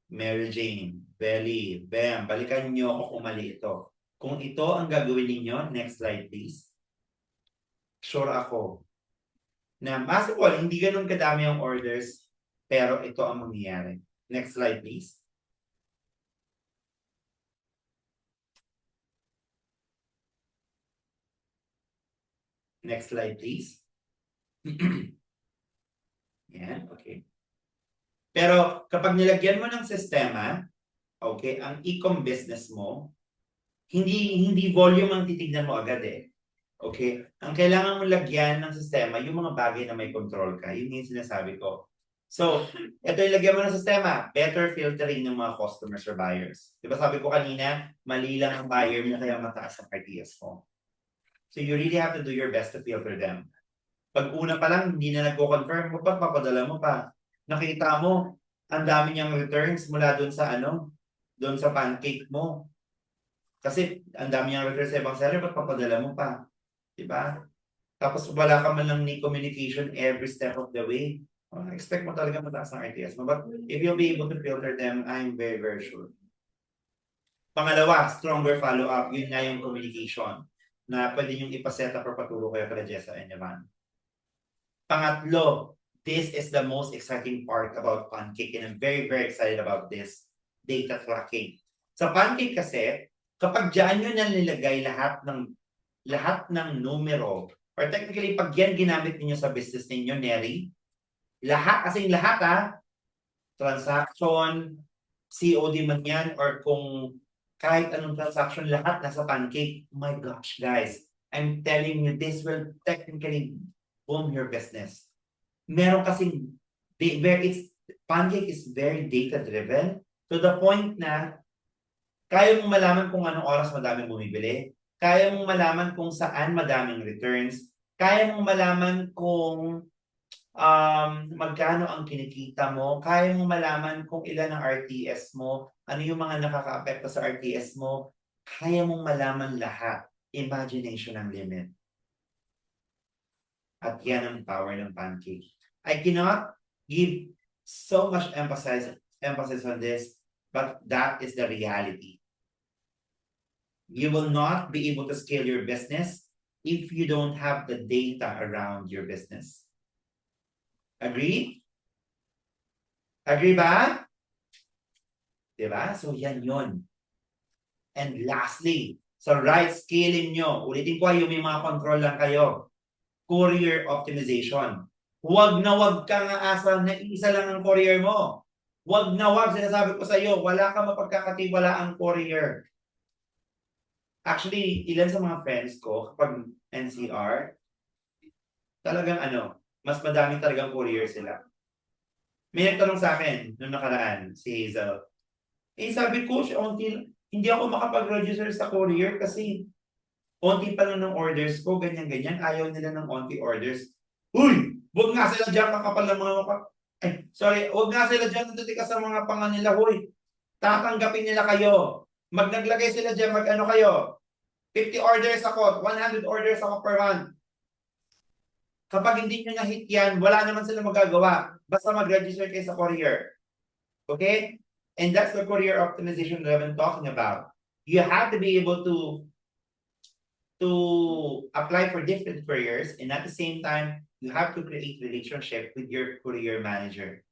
Mary Jane, Belly, Bam, balikan nyo ako kung mali ito. Kung ito ang gagawin ninyo, next slide please. Sure ako na possible, hindi ganun kadami ang orders, pero ito ang mangyayari. Next slide please. Next slide, please. Yan, okay. Pero kapag nilagyan mo ng sistema, okay, ang e-com business mo, hindi volume ang titignan mo agad Okay? Ang kailangan mo lagyan ng sistema, yung mga bagay na may control ka. Yun yung sinasabi ko. So, ito yung lagyan mo ng sistema. Better filtering ng mga customers or buyers. Diba sabi ko kanina, mali lang ang buyer mo kaya mataas ang RTS mo. So you really have to do your best to filter them. Pag una pa lang, hindi na nagko-confirm mo pa, papadala mo pa. Nakita mo, ang dami niyang returns mula doon sa doon sa pancake mo. Kasi ang dami niyang returns sa ibang seller, ba't papadala mo pa? Diba? Tapos wala ka man lang ni communication every step of the way. Expect mo talaga mataas ng RTS mo. But if you'll be able to filter them, I'm very, very sure. Pangalawa, stronger follow-up. Yun nga yung communication na pwede nyo ipaset up or paturo kayo kay Jessa and Yaman. Pangatlo, this is the most exciting part about Pancake and I'm very, very excited about this, data tracking. Sa Pancake kasi, kapag dyan nyo na nilagay lahat ng numero, or technically, pag yan ginamit niyo sa business ninyo, Neri, lahat, transaction, COD man yan, or kung kahit anong transaction, lahat nasa Pancake. Oh my gosh, guys. I'm telling you, this will technically boom your business. Meron kasing, Pancake is very data-driven to the point na kaya mong malaman kung anong oras madaming bumibili, kaya mong malaman kung saan madaming returns, kaya mong malaman kung magkano ang kinikita mo, kaya mong malaman kung ilan ang RTS mo, ano yung mga nakaka-apekto sa RTS mo, kaya mong malaman lahat. Imagination ang limit. At yan ang power ng Pancake. I cannot give so much emphasis on this, but that is the reality. You will not be able to scale your business if you don't have the data around your business. Agree? Agree ba? Diba? So yan yun. And lastly, sa right scaling nyo, ulitin ko yung may mga control lang kayo. Courier optimization. Huwag kang aasal na isa lang ang courier mo. Huwag sinasabi ko sa iyo, wala kang mapagkakatiwalaang courier. Actually, ilan sa mga friends ko, kapag NCR, talagang mas madami talagang courier sila. May nagtanong sa akin noong nakaraan, si Hazel. Sabi ko, hindi ako makapag-register sa courier kasi onti pa lang ng orders ko, ganyan-ganyan. Ayaw nila ng onti orders. Uy! Huwag nga sila dyan kakapal ng mga huwag nga sila dyan natutikas sa mga pangan nila. Huy! Tatanggapin nila kayo. Naglagay sila dyan, kayo. 50 orders ako, 100 orders ako per month. Kapag hindi nyo na-hit yan, wala naman sila magagawa. Basta mag-register kayo sa courier. Okay? And that's the courier optimization that I've been talking about. You have to be able to apply for different couriers, and at the same time, you have to create relationship with your courier manager.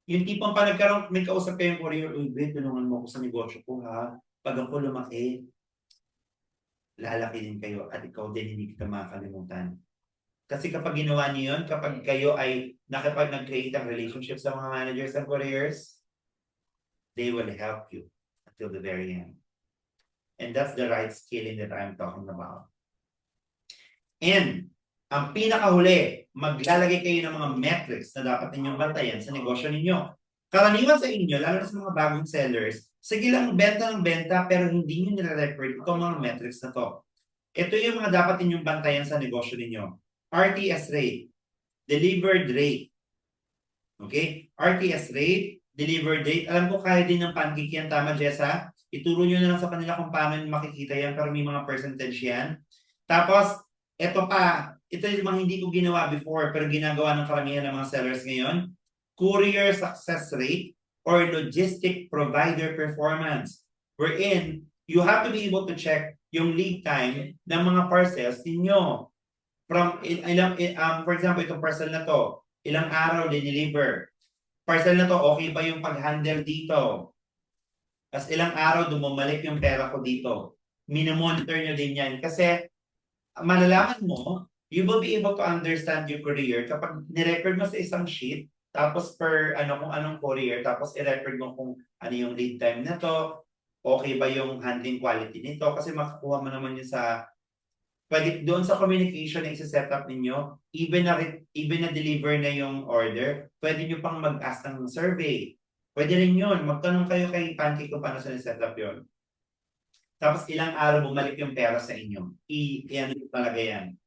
Yung tipong pa may kausap kayong courier, uy, babe, tulungan mo ako sa negosyo ko, ha? Pag ako lumaki, lalaki din kayo at ikaw din hindi kita makakalimutan. Kasi kapag ginawa niyo yun, kapag kayo ay nag-create ng relationship sa mga managers and couriers, they will help you until the very end. And that's the right scaling that I'm talking about. And ang pinakahuli, maglalagay kayo ng mga metrics na dapat ninyong bantayan sa negosyo ninyo. Karaniwan sa inyo, lalo na sa mga bagong sellers, sige lang benta ng benta pero hindi nyo nire-record itong mga metrics na to. Ito yung mga dapat ninyong bantayan sa negosyo ninyo. RTS rate, delivered rate. Okay? RTS rate, delivered rate. Alam ko kaya din ng Pancake yan. Tama, Jessa? Ituro nyo na lang sa kanila kung paano makikita yan pero may mga percentage yan. Tapos, ito yung mga hindi ko ginawa before pero ginagawa ng karamihan ng mga sellers ngayon. Courier success rate or logistic provider performance. Wherein, you have to be able to check yung lead time ng mga parcels ninyo. For example, itong parcel na to, ilang araw dineliver. Parcel na to, okay ba yung pag-handle dito? As ilang araw dumumalik yung pera ko dito. Minomonitor nyo din yan. Kasi malalaman mo, you will be able to understand your courier kapag nirecord mo sa isang sheet, tapos kung anong courier, tapos i-record mo kung ano yung lead time na to, okay ba yung handling quality nito, kasi makakuha mo naman yun pwede doon sa communication na isa-set up ninyo, even na deliver na yung order, pwede nyo pang mag-ask ng survey. Pwede rin yun. Magtanong kayo kay Pancake kung paano sa set up yun. Tapos ilang araw bumalik yung pera sa inyo. Ano talaga yan.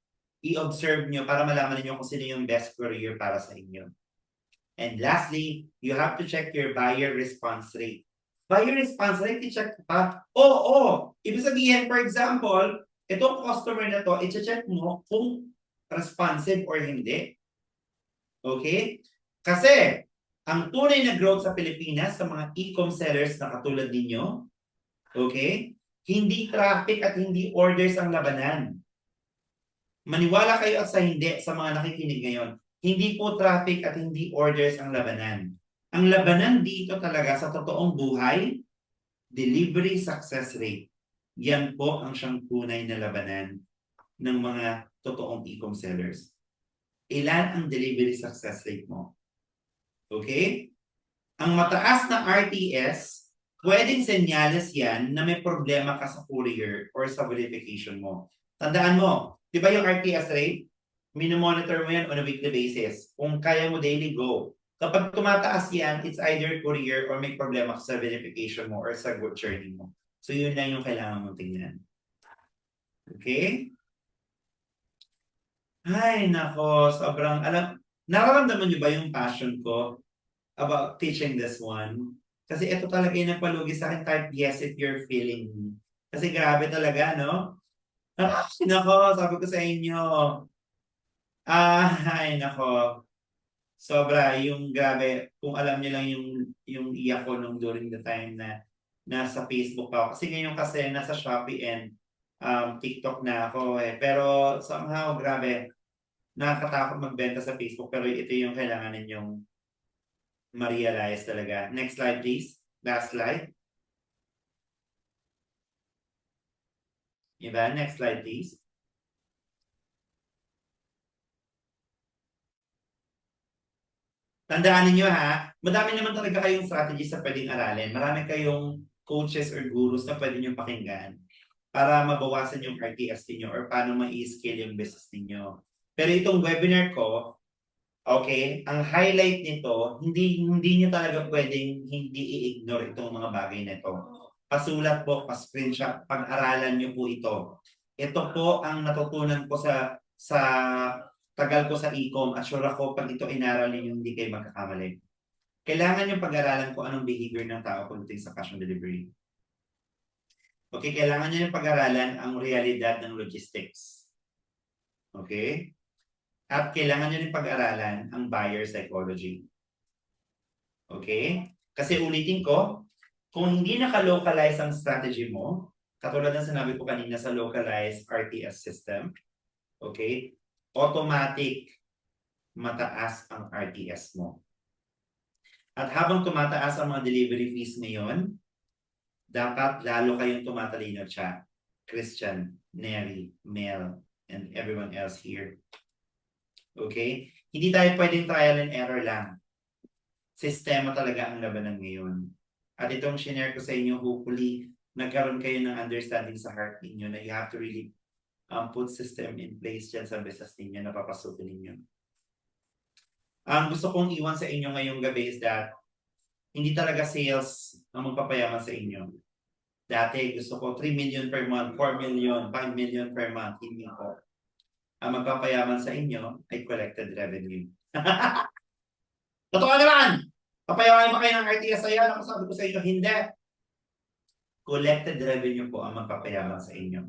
I-observe nyo para malaman niyo kung sino yung best courier para sa inyo. And lastly, you have to check your buyer response rate. Buyer response rate, i-check pa. Ibig sabihin, for example, itong customer na to, i-check mo kung responsive or hindi. Okay? Kasi, ang tunay na growth sa Pilipinas sa mga e-com sellers na katulad ninyo, okay, hindi traffic at hindi orders ang labanan. Maniwala kayo at sa hindi sa mga nakikinig ngayon, hindi po traffic at hindi orders ang labanan. Ang labanan dito talaga sa totoong buhay, delivery success rate. Yan po ang siyang tunay na labanan ng mga totoong e-com sellers. Ilan ang delivery success rate mo? Okay? Ang mataas na RTS, pwedeng senyales yan na may problema ka sa courier or sa verification mo. Tandaan mo, di ba yung RTS rate? Minomonitor mo yan on a weekly basis. Kung kaya mo daily, go. Kapag tumataas yan, it's either courier or may problema ka sa verification mo or sa good journey mo. So yun na yung kailangan mong tingnan. Okay? Ay, nako, sobrang, nararamdaman niyo ba yung passion ko about teaching this one? Kasi ito talaga yung nagpalugi sa akin, type yes if you're feeling me. Kasi grabe talaga, no? Nako, sabi ko sa inyo. Ay, nako. Sobra, yung grabe. Kung alam niyo lang yung iyak ko nung during the time na nasa Facebook ako. Kasi ngayon kasi nasa Shopee and TikTok na ako eh. Pero somehow, grabe, nakakatakot magbenta sa Facebook pero ito yung kailangan ninyong ma-realize talaga. Next slide, please. Last slide. Diba? Next slide, please. Tandaan niyo ha, madami naman talaga kayong strategies na pwedeng aralin. Marami kayong coaches or gurus na pwede nyo pakinggan para mabawasan yung RTS niyo or paano ma-scale yung business niyo. Pero itong webinar ko, okay, ang highlight nito, hindi niyo talaga pwedeng hindi i-ignore itong mga bagay na ito. Pasulat po, pa-screenshot, pag-aralan niyo po ito. Ito po ang natutunan ko sa tagal ko sa e-com at sure ako pag ito inaral ninyo, hindi kayo magkakamali. Kailangan yung pag-aralan kung anong behavior ng tao pagdating sa cash on delivery. Okay, kailangan nyo yung pag-aralan ang realidad ng logistics. Okay? At kailangan nyo yung pag-aralan ang buyer psychology. Okay? Kasi ulitin ko, kung hindi naka-localize ang strategy mo, katulad ng sinabi ko kanina sa localized RTS system, okay, automatic mataas ang RTS mo. At habang tumataas ang mga delivery fees ngayon, dapat lalo kayong tumatalino siya. Christian, Neri, Mel, and everyone else here. Okay? Hindi tayo pwedeng trial and error lang. Sistema talaga ang labanan ngayon. At itong shinare ko sa inyo, hopefully, nagkaroon kayo ng understanding sa heart ninyo na you have to really put system in place dyan sa business ninyo na papasukin ninyo. Ang gusto kong iwan sa inyo ngayong gabi is that hindi talaga sales ang magpapayaman sa inyo. Dati gusto ko 3 million per month, 4 million, 5 million per month. Hindi ko. Ang magpapayaman sa inyo ay collected revenue. Totoo naman! Papayaman ba kayo ng RTS sa yan? Ako sabi ko sa inyo, hindi. Collected revenue po ang magpapayaman sa inyo.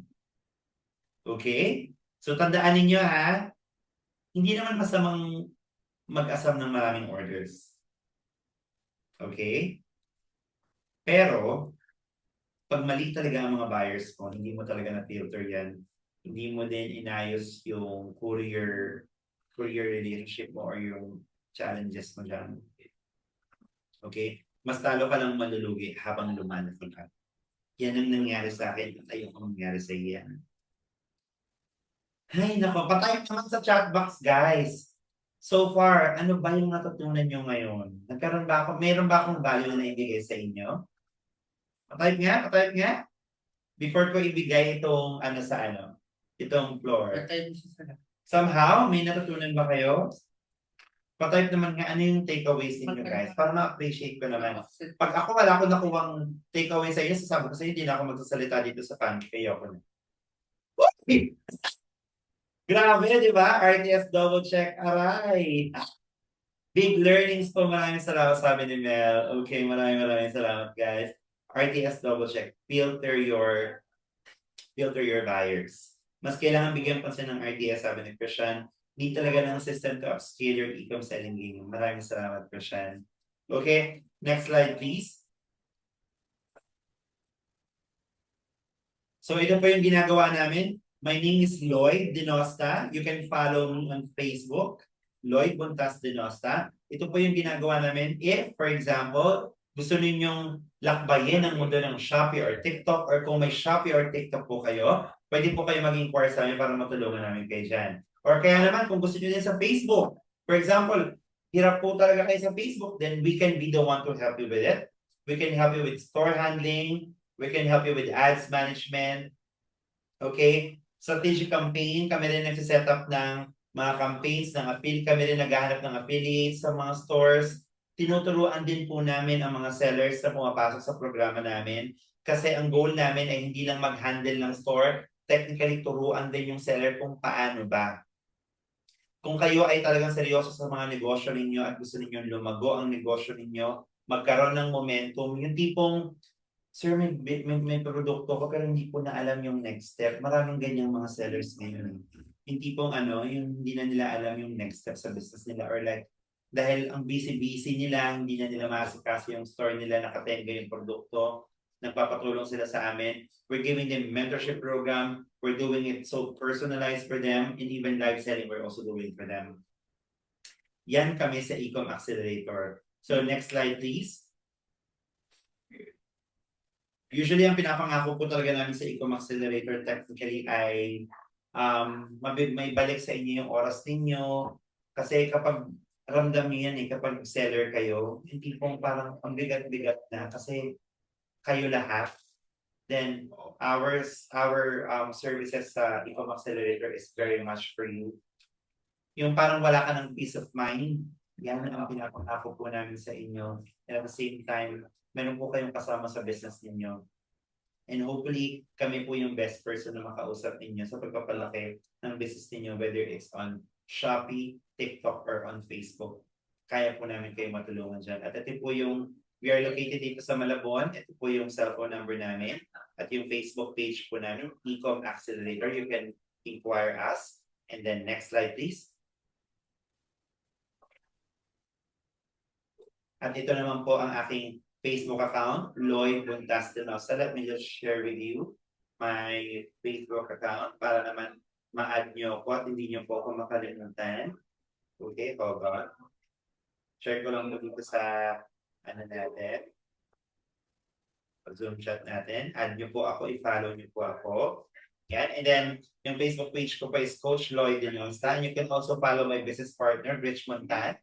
Okay? So tandaan ninyo ha, hindi naman masamang mag-asam ng maraming orders. Okay? Pero, pag mali talaga ang mga buyers mo, hindi mo talaga na-filter yan. Hindi mo din inayos yung courier relationship mo or yung challenges mo dyan. Okay? Mas talo ka lang malulugi habang lumalaki ka. Yan ang nangyari sa akin at ayun ang nangyari sa iyan. Ay, nako, patay naman sa chat box, guys. So far, ano ba yung natutunan nyo ngayon? Mayroon ba akong value na ibigay sa inyo? Patype nga. Before ko ibigay itong itong floor. Somehow, may natutunan ba kayo? Patype naman nga, ano yung takeaways ninyo, guys? Para ma-appreciate ko naman. Pag ako wala akong nakuwang takeaway sa inyo, sasabi ko sa inyo, hindi na ako magsasalita dito sa panic. Kaya ako na. Grabe, di ba? RTS double check, aray. Big learnings po. Maraming salamat, sabi ni Mel. Okay, maraming salamat, guys. RTS double check. Filter your buyers. Mas kailangan bigyan pansin ng RTS, sabi ni Christian. need talaga ng system to upscale your e-com selling game. Maraming salamat, Krishan. Okay, next slide please. So ito po yung ginagawa namin. My name is Lloyd Dinosta. You can follow me on Facebook, Lloyd Buntas Dinosta. Ito po yung ginagawa namin. If, for example, gusto ninyong lakbayin ang mundo ng Shopee or TikTok, or kung may Shopee or TikTok po kayo, pwede po kayo maging course namin para matulungan namin kayo dyan. Or kaya naman, kung gusto nyo din sa Facebook, for example, hirap po talaga kayo sa Facebook, then we can be the one to help you with it. We can help you with store handling. We can help you with ads management. Okay? Strategic campaign, kami rin nagsiset up ng mga campaigns ng affiliate, kami rin naghahanap ng affiliates sa mga stores. Tinuturuan din po namin ang mga sellers na pumapasok sa programa namin. Kasi ang goal namin ay hindi lang mag-handle ng store, technically turuan din yung seller kung paano ba. Kung kayo ay talagang seryoso sa mga negosyo ninyo at gusto ninyong lumago ang negosyo ninyo, magkaroon ng momentum, yung tipong sir, may produkto ko pero hindi ko na alam yung next step. Maraming ganyang mga sellers ngayon. Yung tipong yung hindi na nila alam yung next step sa business nila, or like, dahil ang busy-busy nila, hindi na nila maasikaso yung store nila, nakatenga yung produkto, nagpapatulong sila sa amin. We're giving them mentorship program. We're doing it so personalized for them, and even live selling we're also doing for them. Yan kami sa Ecom Accelerator. So next slide please. Usually, ang pinapangako po talaga namin sa Ecom Accelerator technically ay may balik sa inyo yung oras ninyo. Kasi kapag ramdam niyo yan kapag seller kayo, hindi pong parang ang bigat-bigat na kasi kayo lahat. Then, our services sa Ecom Accelerator is very much for you. Yung parang wala ka ng peace of mind, yan ang pinapangako po namin sa inyo. And at the same time, meron po kayong kasama sa business ninyo. And hopefully, kami po yung best person na makausap ninyo sa pagpapalaki ng business ninyo, whether it's on Shopee, TikTok, or on Facebook. Kaya po namin kayo matulungan dyan. At ito po yung, we are located dito sa Malabon. Ito po yung cellphone number namin. At yung Facebook page po namin, Ecom Accelerator. You can inquire us. And then next slide, please. At ito naman po ang aking Facebook account, Lloyd Buntas Dinosta. Let me just share with you my Facebook account para naman ma-add nyo ko at hindi nyo po ako makalimutan. Okay, hold on. Share ko lang dito sa natin. Zoom chat natin. Add nyo po ako, i-follow nyo po ako. Yan. And then, yung Facebook page ko pa is Coach Lloyd Dinosta. And you can also follow my business partner, Richmond Tan.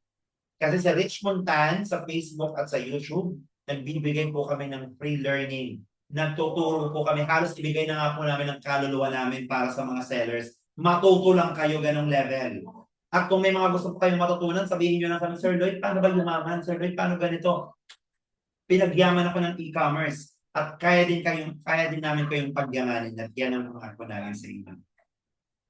Kasi sa Richmond Tan, sa Facebook at sa YouTube, nagbibigay po kami ng free learning. Nagtuturo po kami. Halos ibigay na nga po namin ang kaluluwa namin para sa mga sellers. Matuto lang kayo ganong level. At kung may mga gusto po kayong matutunan, sabihin nyo lang kami, Sir Lloyd, paano ba yumaman? Sir Lloyd, paano ganito? Pinagyaman ako ng e-commerce. At kaya din namin kayong pagyamanin. At yan ang mga po namin sa inyo.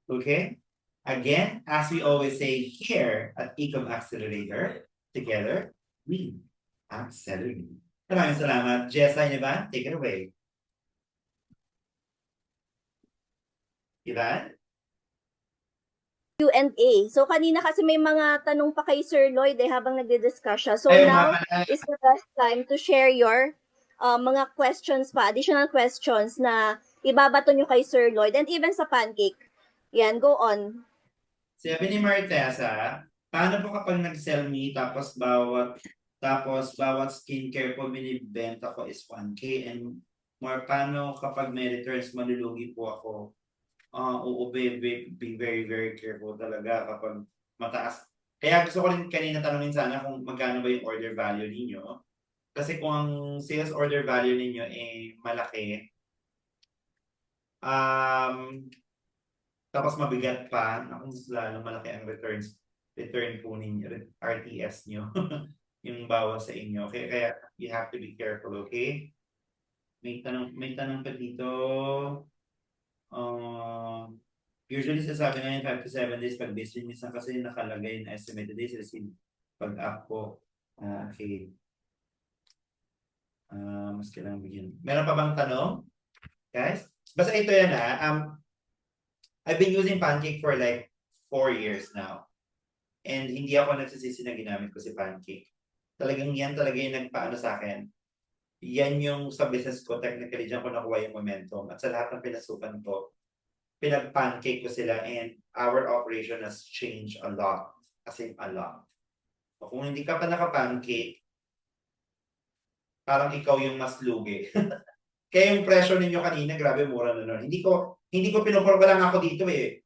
Okay? Again, as we always say here at Ecom Accelerator, together, we accelerate. Maraming salamat. Jessa, Ivan, take it away. Ivan? Q&A. So, kanina kasi may mga tanong pa kay Sir Lloyd habang nagdi-discuss siya. So, Ayun, now mga- is the best time to share your mga questions pa, additional questions na ibabato nyo kay Sir Lloyd and even sa Pancake. Yan, go on. Sabi ni Martesa, paano po kapag nag-sell me tapos bawat skincare po binibenta ko is 1K and more, paano kapag may returns malulugi po ako? Oo, be very, very careful talaga kapag mataas. Kaya gusto ko rin kanina tanongin sana kung magkano ba yung order value ninyo. Kasi kung ang sales order value ninyo malaki, tapos mabigat pa, kung lalo malaki ang return po ninyo, RTS nyo, yung bawal sa inyo. Kaya you have to be careful, okay? May tanong pa dito. Usually sasabi nga yung 5 to 7 days pag business na kasi nakalagay na estimated days receive pag-up po. Okay. Mas kailangan bigyan. Meron pa bang tanong? Guys? Basta ito yan I've been using Pancake for like 4 years now. And hindi ako nagsisisi na ginamit ko si Pancake. Talagang yan talaga yung nagpaano sa akin. Yan yung sa business ko, technically dyan ko nakuha yung momentum. At sa lahat ng pinasukan ko, pinag-pancake ko sila and our operation has changed a lot. As in a lot. So, kung hindi ka pa naka-pancake, parang ikaw yung mas lugi. Kaya yung presyo ninyo kanina, grabe mura na nun. Hindi ko pinopromote lang ako dito eh.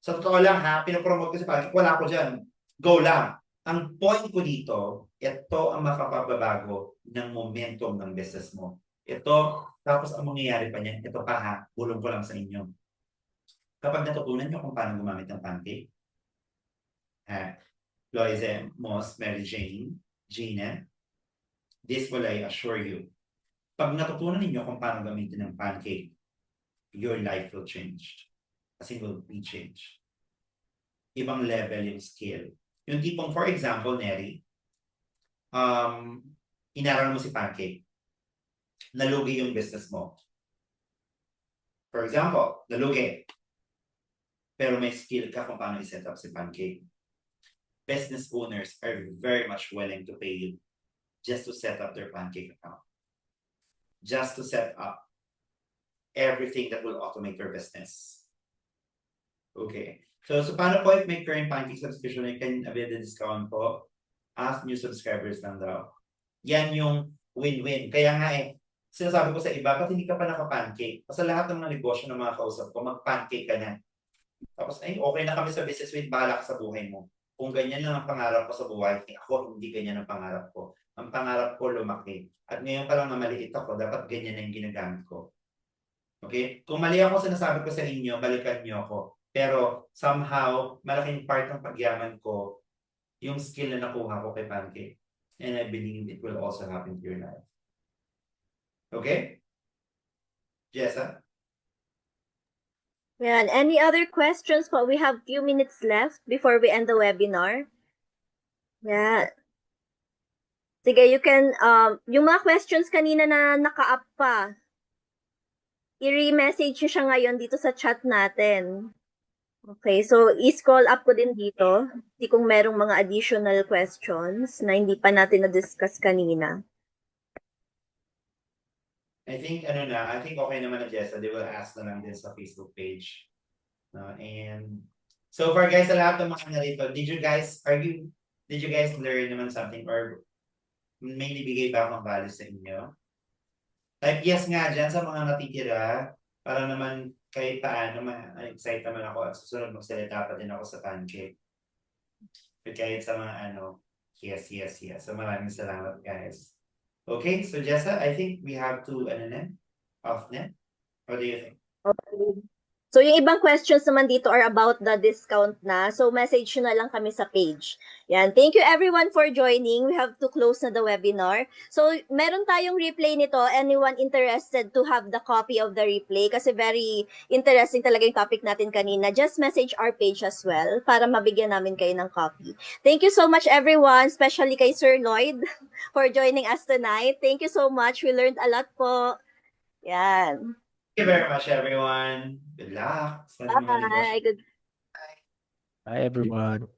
Sa totoo lang ha, pinopromote ko si Pancake, wala ko dyan. Go lang. Ang point ko dito, ito ang makapababago ng momentum ng business mo. Ito, tapos ang mangyayari pa niyan, ito pa ha, bulong ko lang sa inyo. Kapag natutunan nyo kung paano gumamit ng Pancake, Loise, Moss, Mary Jane, Gina, this will I assure you. Pag natutunan ninyo kung paano gamitin ng Pancake, your life will change. Kasi will be changed. Ibang level yung skill. Yung tipong, for example, Neri, inaral mo si Pancake. Nalugi yung business mo. For example, nalugi. Pero may skill ka kung paano i-set up si Pancake. Business owners are very much willing to pay you just to set up their Pancake account. Just to set up everything that will automate your business. Okay. So paano po if may current Pancake subscription and can avail the discount po? Ask new subscribers lang daw. Yan yung win-win. Kaya nga sinasabi ko sa iba, ba't hindi ka pa naka-Pancake? Kasi lahat ng mga negosyo ng mga kausap ko, mag-Pancake ka na. Tapos, okay na kami sa business with, bahala ka sa buhay mo. Kung ganyan lang ang pangarap ko sa buhay, ako hindi ganyan ang pangarap ko. Ang pangarap ko lumaki. At ngayon pa lang na maliit ako, dapat ganyan na yung ginagamit ko. Okay? Kung mali ako, sinasabi ko sa inyo, balikan niyo ako. Pero somehow, malaking part ng pagyaman ko, yung skill na nakuha ko kay Pancake. And I believe it will also happen to your life. Okay? Jessa? Yan. Any other questions po? We have few minutes left before we end the webinar. Yeah. Sige, you can, yung mga questions kanina na naka-up pa, i-re-message nyo siya ngayon dito sa chat natin. Okay, so i-scroll up ko din dito. Kung merong mga additional questions na hindi pa natin na-discuss kanina. I think okay naman na Jessa, they will ask na lang din sa Facebook page. And so far guys, sa lahat ng mga narito, did you guys learn naman something or may nibigay ba akong value sa inyo? Type yes nga dyan sa mga natitira para naman kahit paano ma-excite naman ako at susunod magsalita pa din ako sa Pancake. But kahit sa mga yes. So maraming salamat guys. Okay, so Jessa, I think we have to off net. What do you think? Okay. So yung ibang questions naman dito are about the discount na. So message nyo na lang kami sa page. Yan. Thank you everyone for joining. We have to close na the webinar. So meron tayong replay nito. Anyone interested to have the copy of the replay? Kasi very interesting talaga yung topic natin kanina. Just message our page as well para mabigyan namin kayo ng copy. Thank you so much everyone, especially kay Sir Lloyd for joining us tonight. Thank you so much. We learned a lot po. Yan. Thank you very much, everyone. Good luck. Bye. Good. Hi, everyone.